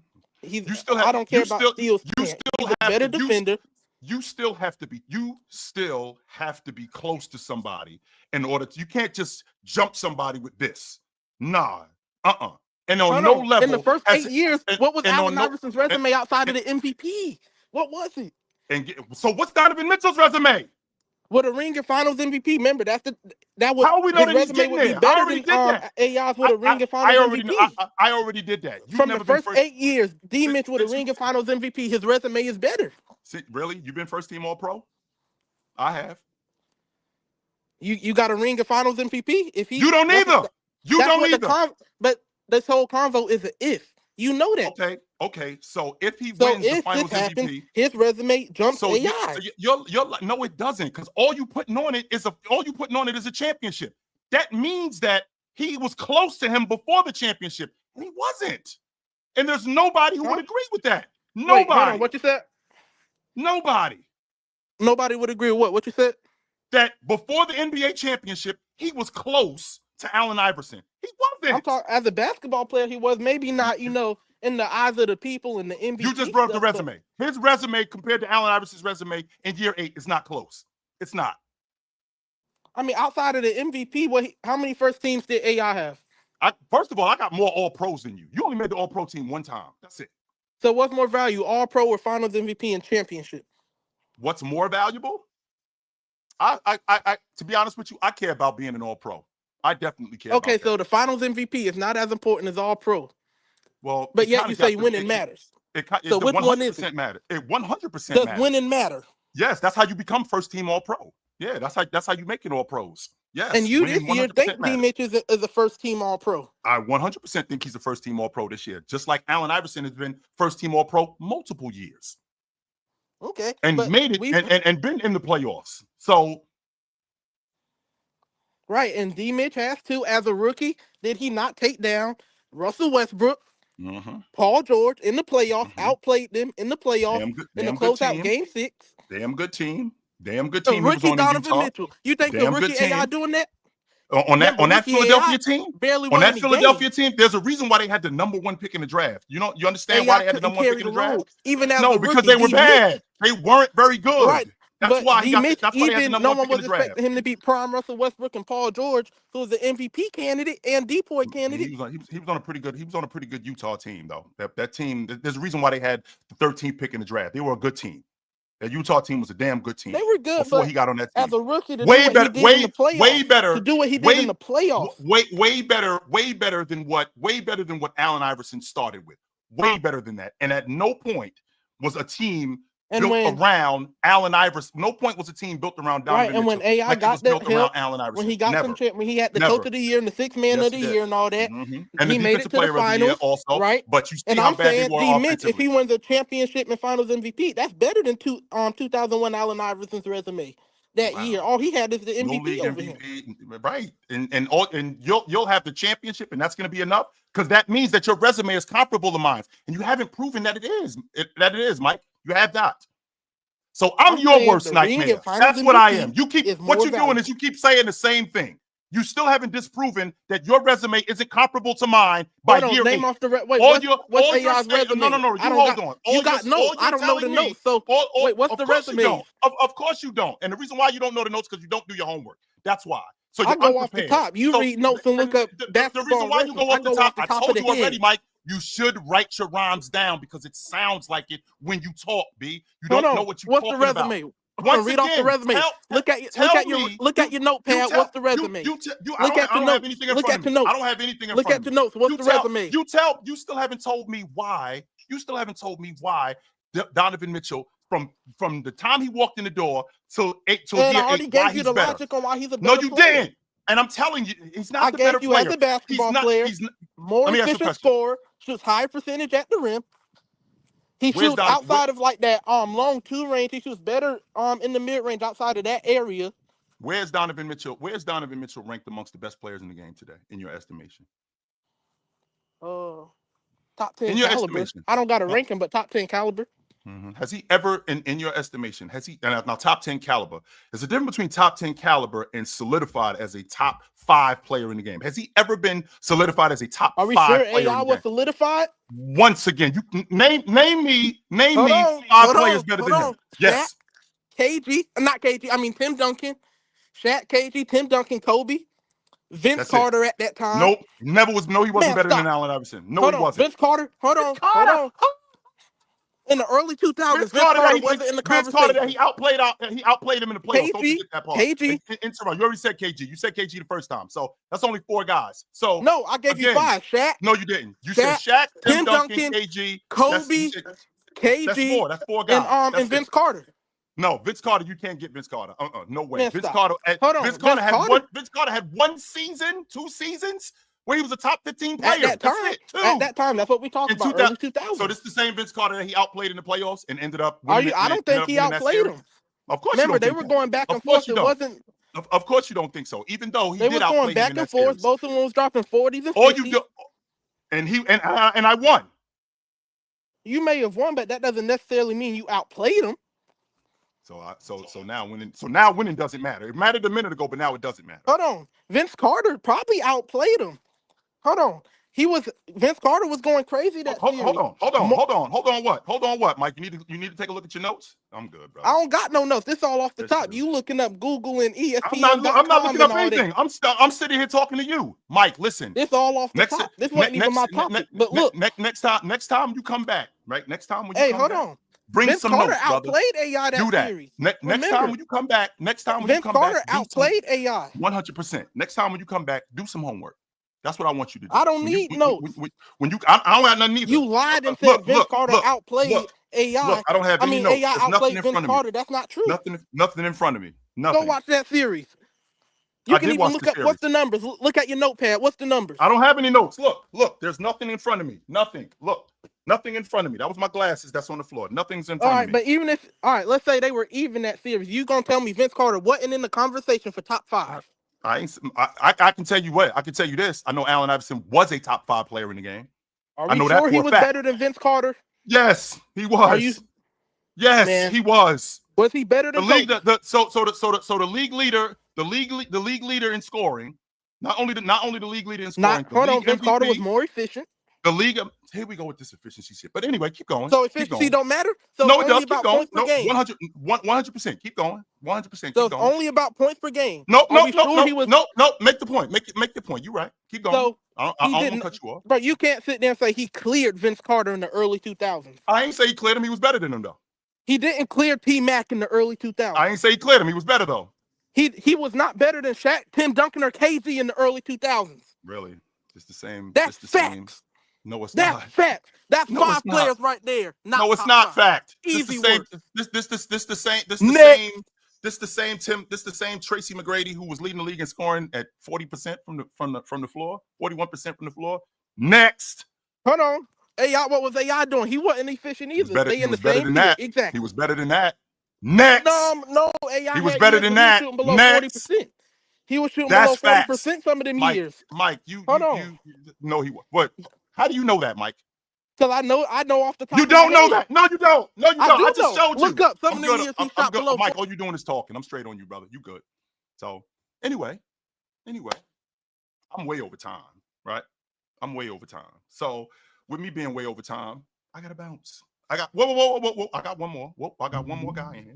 He's. You still I have. don't care You about still. steals. You He's still a have better to. defender. You still have to be. You still have to be close to somebody in order to. You can't just jump somebody with this. Nah. And on Hold no on. level. In the first 8 years, what was Allen on Iverson's resume outside of the MVP? What was it? So what's Donovan Mitchell's resume? With a ring of Finals MVP. Remember, that would How we know his that he's resume getting would be there? I better already than did that. AI's with a ring of Finals I already MVP. know. I already did that. You've From never the been first 8 years, D Mitch with a ring of Finals MVP, his resume is better. See, really? You've been first team All Pro? I have. You got a ring of Finals MVP? If he You don't either. You that's don't what either. but this whole convo is an if. You know that. Okay. So if he So wins the if Finals this happens, MVP, his resume jumps so AI. you're like, no, it doesn't, because all you putting on it is a championship. That means that he was close to him before the championship, and he wasn't. And there's nobody who would agree with that. Nobody. Wait, hold on. What you said? Nobody. Nobody would agree with what? What you said? That before the NBA championship, he was close to Allen Iverson. He wasn't. I'm talking as a basketball player. He was maybe not, in the eyes of the people and the MVP. You just brought up the resume. His resume compared to Allen Iverson's resume in year 8 is not close. It's not. I mean, outside of the MVP, how many first teams did AI have? First of all, I got more All Pros than you. You only made the All Pro team one time. That's it. So what's more value, All Pro or Finals MVP and championship? What's more valuable? To be honest with you, I care about being an All Pro. I definitely care. Okay, so the Finals MVP is not as important as All Pro. Well, but yet you say winning matters. So which one is it? Matter. It 100% does matters. Winning matter? Yes, that's how you become first team All Pro. Yeah, that's how you make it All Pros. Yes, and you this year think D Mitch is a first team All Pro. I 100% think he's a first team All Pro this year, just like Allen Iverson has been first team All Pro multiple years. Okay, and made it and been in the playoffs. So. Right, and D Mitch has to, as a rookie, did he not take down Russell Westbrook, Paul George in the playoffs, outplayed them in the playoffs, in the closeout game 6? Damn good team. A rookie Donovan Mitchell. You think the rookie AI doing that? On that Philadelphia team? Barely on that Philadelphia team, there's a reason why they had the #1 pick in the draft. You understand why they had the #1 pick in the draft? Even as no, because they were bad. They weren't very good. Right. That's why he got. That's why they had the no #1 one pick was in the draft. expecting him to beat prime Russell Westbrook and Paul George, who was the MVP candidate and DPOY candidate. He was on a pretty good Utah team though. That team. There's a reason why they had the 13th pick in the draft. They were a good team. That Utah team was a damn good team. They were good before he got on that team. As a rookie, to way do what he did in the playoffs. Way better to do what he did in the playoffs. Way better than what Allen Iverson started with. Way better than that. And at no point was a team built around Allen Iverson. No point was a team built around Donovan Mitchell. And when AI got that help, when he got when he had the coach of the year and the 6th man of the year and all that, and he made it to the finals also, right? But you see and how I'm bad saying, they were D. Mitch, if he wins a championship and Finals MVP, that's better than 2001 Allen Iverson's resume that year. All he had is the MVP over him. Right? And you'll have the championship, and that's going to be enough, because that means that your resume is comparable to mine, and you haven't proven that it is. Mike. You have not. So I'm your worst nightmare. That's what I am. What you're doing is you keep saying the same thing. You still haven't disproven that your resume isn't comparable to mine by year 8. Off the what's AI's resume? No. You hold on. You got notes. I don't know the notes. So wait, what's the resume? Of course you don't. And the reason why you don't know the notes is because you don't do your homework. That's why. So I go off the top. You read notes and look up basketball. The reason why you go off the top, I told you already, Mike. You should write your rhymes down because it sounds like it when you talk, B. You don't know what you're talking about. What's the resume? Read off the resume. Look at your notepad. What's the resume? I don't have anything in front of me. I don't have anything in front of me. Look at the notes. What's the resume? You still haven't told me why. Donovan Mitchell, from the time he walked in the door till year 8, I already gave you the logic on why he's a better player. No, you didn't. And I'm telling you, he's not the better player. I gave you as a basketball player, more efficient scorer, shoots high percentage at the rim. He shoots outside of like that long 2 range. He shoots better in the mid range outside of that area. Where's Donovan Mitchell ranked amongst the best players in the game today, in your estimation? Top 10 in your caliber. Estimation. I don't got to rank him, but top 10 caliber. Has he ever, in your estimation, now top 10 caliber? There's a difference between top 10 caliber and solidified as a top 5 player in the game. Has he ever been solidified as a top 5 player? Are we sure AI was solidified? once again. You name me 5 players better than him. Yes. KG, not KG. I mean Tim Duncan, Shaq, KG, Tim Duncan, Kobe, Vince Carter at that time. Nope, never was. No, he wasn't better than Allen Iverson. No, he wasn't. Vince Carter. Hold on. In the early 2000s, Vince Carter wasn't in the conversation. Vince Carter, that he outplayed him in the playoffs. Don't forget that part. KG. You already said KG. You said KG the first time. So that's only 4 guys. So no, I gave you 5. Shaq. No, you didn't. You said Shaq, Tim Duncan, KG, Kobe, KG. That's 4 guys. And Vince Carter. No, Vince Carter, you can't get Vince Carter. No way. Man, Vince Carter had 1 season, 2 seasons where he was a top 15 player. At that time, that's what we talked about. Early 2000s. So this is the same Vince Carter that he outplayed in the playoffs and ended up. I don't think he outplayed him. Of course, remember they were going back and forth. It wasn't. Of course, you don't think so. Even though they were going back and forth, both of them was dropping 40s and 50s. All you do, and I won. You may have won, but that doesn't necessarily mean you outplayed him. So now winning doesn't matter. It mattered a minute ago, but now it doesn't matter. Hold on, Vince Carter probably outplayed him. Hold on, Vince Carter was going crazy that series. Hold on. What, Mike? You need to take a look at your notes. I'm good, bro. I don't got no notes. This all off the top. You looking up Google and ESPN. I'm not looking up anything. I'm sitting here talking to you, Mike. Listen, this all off the top. This wasn't even my topic. But look, next time you come back, right? Next time when you come hold back, on. Bring Vince some Carter notes, outplayed AI that series. Next time when you come back, Vince Carter outplayed AI. 100%. Next time when you come back, do some homework. That's what I want you to do. I don't need notes. I don't have nothing either. You lied and said Vince Carter outplayed AI. Look, I don't have any notes. AI outplayed Vince Carter. That's not true. Nothing in front of me. Nothing. Go watch that series. You can even look up what's the numbers. Look at your notepad. What's the numbers? I don't have any notes. Look. There's nothing in front of me. Nothing. Look. Nothing in front of me. That was my glasses. That's on the floor. Nothing's in front of me. But even if let's say they were even that series, you gonna tell me Vince Carter wasn't in the conversation for top 5? I can tell you what. I can tell you this. I know Allen Iverson was a top 5 player in the game. Are we sure he was better than Vince Carter? Yes, he was. Yes, he was. Was he better than the league? The league leader, the league leader in scoring. Not only the league leader in scoring. Vince Carter was more efficient. The league. Here we go with this efficiency shit. But anyway, keep going. So efficiency don't matter. So no, it does. Keep going. No, 100%. Keep going. 100%. So it's only about points per game. No. Make the point. Make the point. You're right. Keep going. So I don't want to cut you off. But you can't sit there and say he cleared Vince Carter in the early 2000s. I ain't say he cleared him. He was better than him though. He didn't clear T-Mac in the early 2000s. I ain't say he cleared him. He was better though. He was not better than Shaq, Tim Duncan, or KG in the early 2000s. Really? It's the same. That's facts. No, it's not. That's fact. That's 5 players right there. No, it's not fact. Easy work. This the same Tracy McGrady who was leading the league in scoring at 40% from the floor, 41% from the floor. Next. Hold on. AI, what was AI doing? He wasn't efficient either. He was better than that. Exactly. He was better than that. Next. No, AI. He was better than that. Next. 40%. He was shooting below 40% some of them years. Mike, hold on. No, he was. What? How do you know that, Mike? Because I know off the top. You don't know that. No, you don't. No, you don't. I just showed you. Look up some of them years he shot below. Mike, all you're doing is talking. I'm straight on you, brother. You good. So anyway, I'm way over time, right? I'm way over time. So with me being way over time, I gotta bounce. I got whoa. I got one more. I got one more guy in here.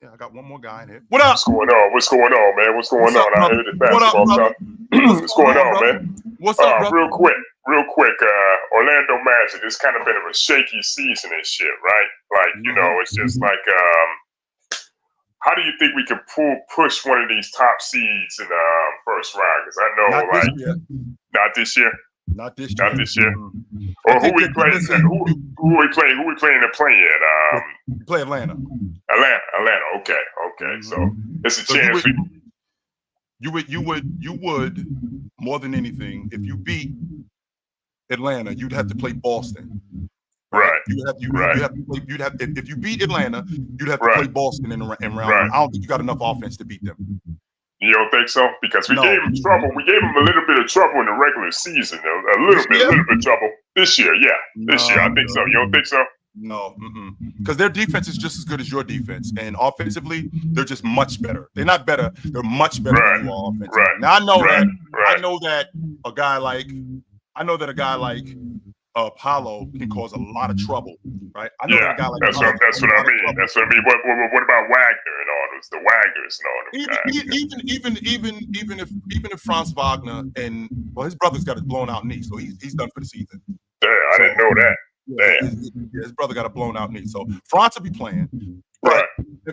Yeah, I got one more guy in here. What up? What's going on, man? What's going on? I heard the basketball stuff. What's going on, man? What's up, bro? Real quick. Orlando Magic. It's kind of been a shaky season and shit, right? Like, it's just like, how do you think we can push one of these top seeds in the first round? Because I know, not this year. Not this year. Or who we playing? Who we playing? Who we playing to play in? We play Atlanta. Atlanta. Okay. So it's a chance. You would more than anything, if you beat Atlanta, you'd have to play Boston. Right. If you beat Atlanta, you'd have to play Boston in round one. I don't think you got enough offense to beat them. You don't think so? Because we gave them trouble. We gave them a little bit of trouble in the regular season. A little bit of trouble this year. Yeah, this year I think so. You don't think so? No, because their defense is just as good as your defense, and offensively, they're just much better. They're not better; they're much better than you are offensively. Now I know that a guy like Paolo can cause a lot of trouble, right? I know that a guy like that's what I mean. That's what I mean. What about Wagner and all those? The Wagners and all them guys. Even if Franz Wagner and his brother's got a blown out knee, so he's done for the season. Damn, I didn't know that. His brother got a blown out knee, so Franz will be playing. But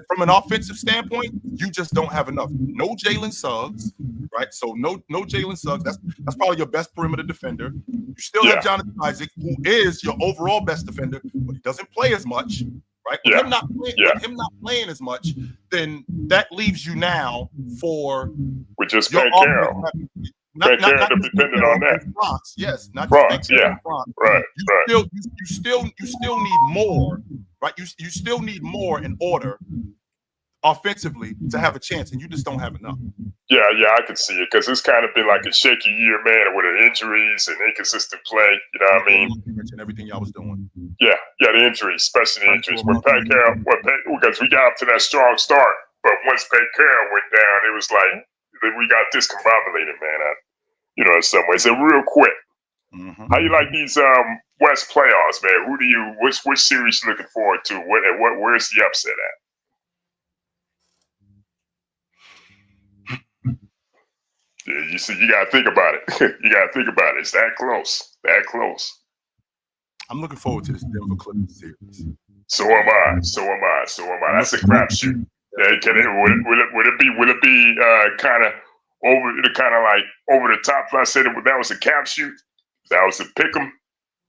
from an offensive standpoint, you just don't have enough. No Jalen Suggs, right? So no Jalen Suggs. That's probably your best perimeter defender. You still have Jonathan Isaac, who is your overall best defender, but he doesn't play as much, right? With him not playing as much, then that leaves you now for just Ben Carroll. Not dependent on that. Bronx, yes, not Bronx, Right. You still need more, right? You still need more in order offensively to have a chance, and you just don't have enough. Yeah, I can see it because it's kind of been like a shaky year, man, with the injuries and inconsistent play. You know what I mean? You mentioned everything y'all was doing. Yeah, the injuries, especially the injuries. Because we got up to that strong start, but once Pat Carroll went down, it was like we got discombobulated, man. In some ways. So real quick, how you like these West playoffs, man? Which series you looking forward to? Where's the upset at? Yeah, you see, you gotta think about it. It's that close. I'm looking forward to this Denver Clippers series. So am I. That's a crapshoot. Yeah, will it be kind of over the top? I said that was a cap shoot. That was a pick 'em.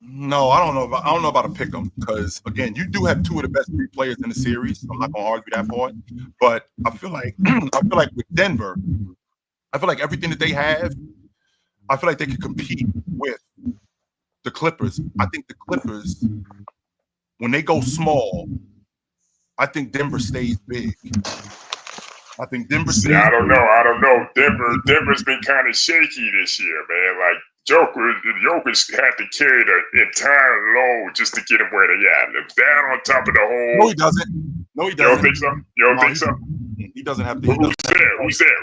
No, I don't know about a pick 'em because again, you do have two of the best three players in the series. I'm not gonna argue that part, but I feel like with Denver, I feel like everything that they have, I feel like they can compete with the Clippers. I think the Clippers, when they go small, I think Denver stays big. I think Denver. I don't know. Denver's been kind of shaky this year, man. Like Jokic had to carry the entire load just to get him where they at. Down on top of the whole. No, he doesn't. You don't think so? He doesn't have to. Who's there?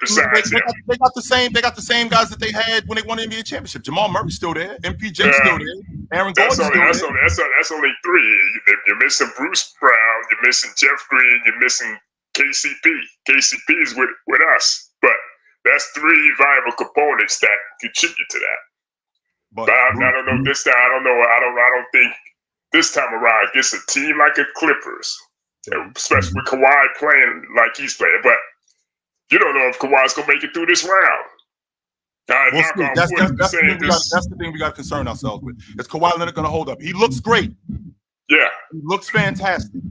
Besides him? They got the same guys that they had when they won the NBA championship. Jamal Murray's still there. MPJ's still there. Aaron Gordon's still there. That's only three. You're missing Bruce Brown. You're missing Jeff Green. You're missing KCP. KCP is with us, but that's three viable components that contribute to that. But I don't know this time. I don't know. I don't think this time around against a team like the Clippers, especially with Kawhi playing like he's playing. But you don't know if Kawhi's gonna make it through this round. That's the thing we got to concern ourselves with. Is Kawhi Leonard going to hold up? He looks great. Yeah. He looks fantastic.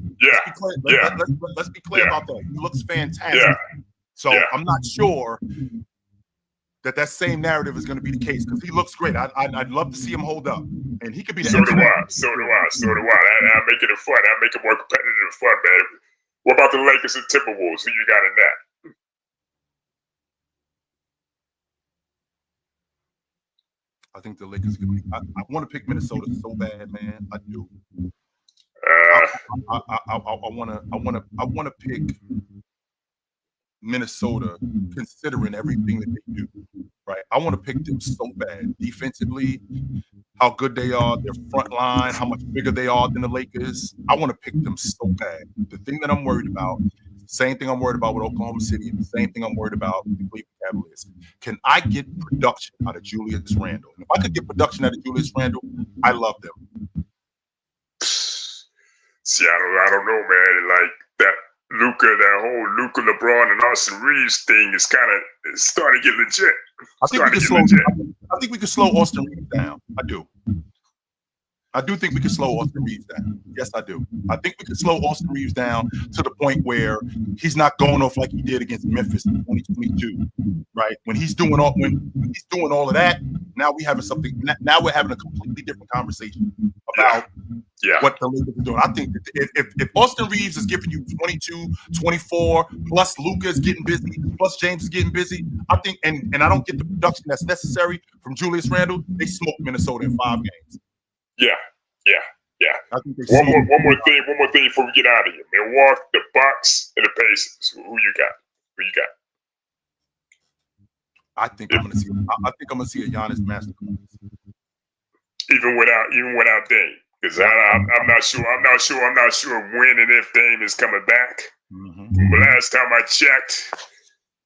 Let's be clear about that. He looks fantastic. Yeah. So I'm not sure that same narrative is going to be the case because he looks great. I'd love to see him hold up, and he could be the. So do I. I make it fun. I make it more competitive and fun, man. What about the Lakers and Timberwolves? Who you got in that? I think the Lakers could be. I want to pick Minnesota so bad, man. I do. I want to pick Minnesota, considering everything that they do. Right, I want to pick them so bad defensively, how good they are, their front line, how much bigger they are than the Lakers. I want to pick them so bad. The thing that I'm worried about, same thing I'm worried about with Oklahoma City, and the same thing I'm worried about with the Cleveland Cavaliers. Can I get production out of Julius Randle? And if I could get production out of Julius Randle, I love them. See, I don't know, man. Like that whole Luka, LeBron, and Austin Reeves thing is kind of starting to get legit. I think we can slow Austin Reeves down. I do think we can slow Austin Reeves down. Yes, I do. I think we can slow Austin Reeves down to the point where he's not going off like he did against Memphis in 2022, right? When he's doing all of that, now we're having a completely different conversation about what the Lakers are doing. I think that if Austin Reeves is giving you 22, 24, plus Luka is getting busy, plus James is getting busy, I think, and I don't get the production that's necessary from Julius Randle, they smoke Minnesota in 5 games. Yeah. One more thing before we get out of here. Milwaukee, the Bucks, and the Pacers. Who you got? I think I'm gonna see a Giannis masterclass. even without Dame. Because I'm not sure when and if Dame is coming back. The last time I checked,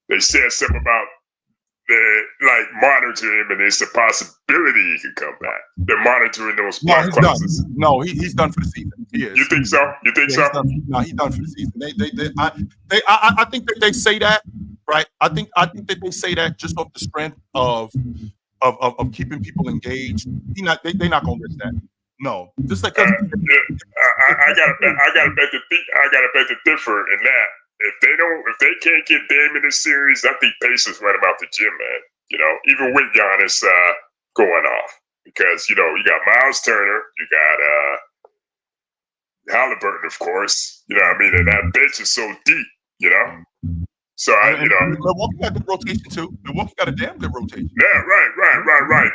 they said something about monitor him, and it's a possibility he could come back. They're monitoring those blood clots. No, he's done for the season. He is. You think so? You think so? He's done for the season. I think that they say that, right? I think that they say that just off the strength of keeping people engaged. They're not gonna risk that. No, just like I gotta bet to differ in that. If they can't get Dame in this series, I think Pacers run him out the gym, man. You know, even with Giannis going off, because you got Miles Turner, you got Halliburton, of course. You know what I mean? And that bench is so deep. You know. So Milwaukee got good rotation too. Milwaukee got a damn good rotation. Yeah, right.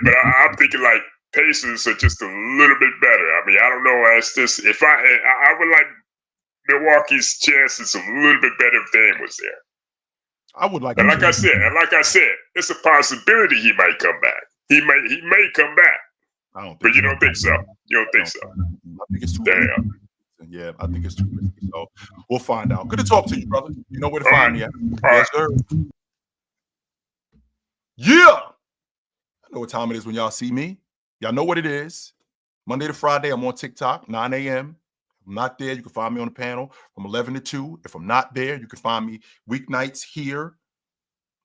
But I'm thinking like Pacers are just a little bit better. I mean, I don't know. If I would like Milwaukee's chances a little bit better if Dame was there. I would like. And like I said, it's a possibility he might come back. He may come back. I don't. But you don't think so? You don't think so? I think it's too. Damn. Yeah, I think it's too risky. So we'll find out. Good to talk to you, brother. You know where to find me at. Yes, sir. Yeah. I know what time it is when y'all see me. Y'all know what it is. Monday to Friday, I'm on TikTok, 9 a.m. If I'm not there, you can find me on the panel from 11 to 2. If I'm not there, you can find me weeknights here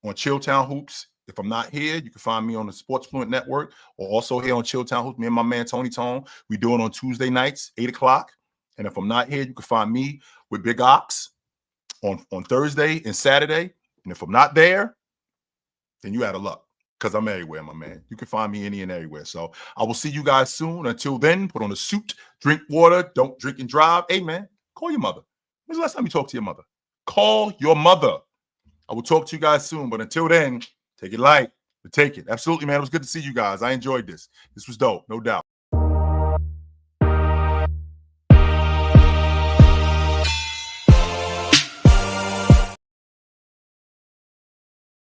on Chilltown Hoops. If I'm not here, you can find me on the Sports Fluent Network or also here on Chilltown Hoops. Me and my man, Tony Tone, we do it on Tuesday nights, 8 o'clock. And if I'm not here, you can find me with Big Ox on Thursday and Saturday. And if I'm not there, then you out of luck because I'm everywhere, my man. You can find me any and everywhere. So I will see you guys soon. Until then, put on a suit, drink water, don't drink and drive. Hey, man, call your mother. When's the last time you talked to your mother? Call your mother. I will talk to you guys soon. But until then, take it light, but take it. Absolutely, man. It was good to see you guys. I enjoyed this. This was dope, no doubt.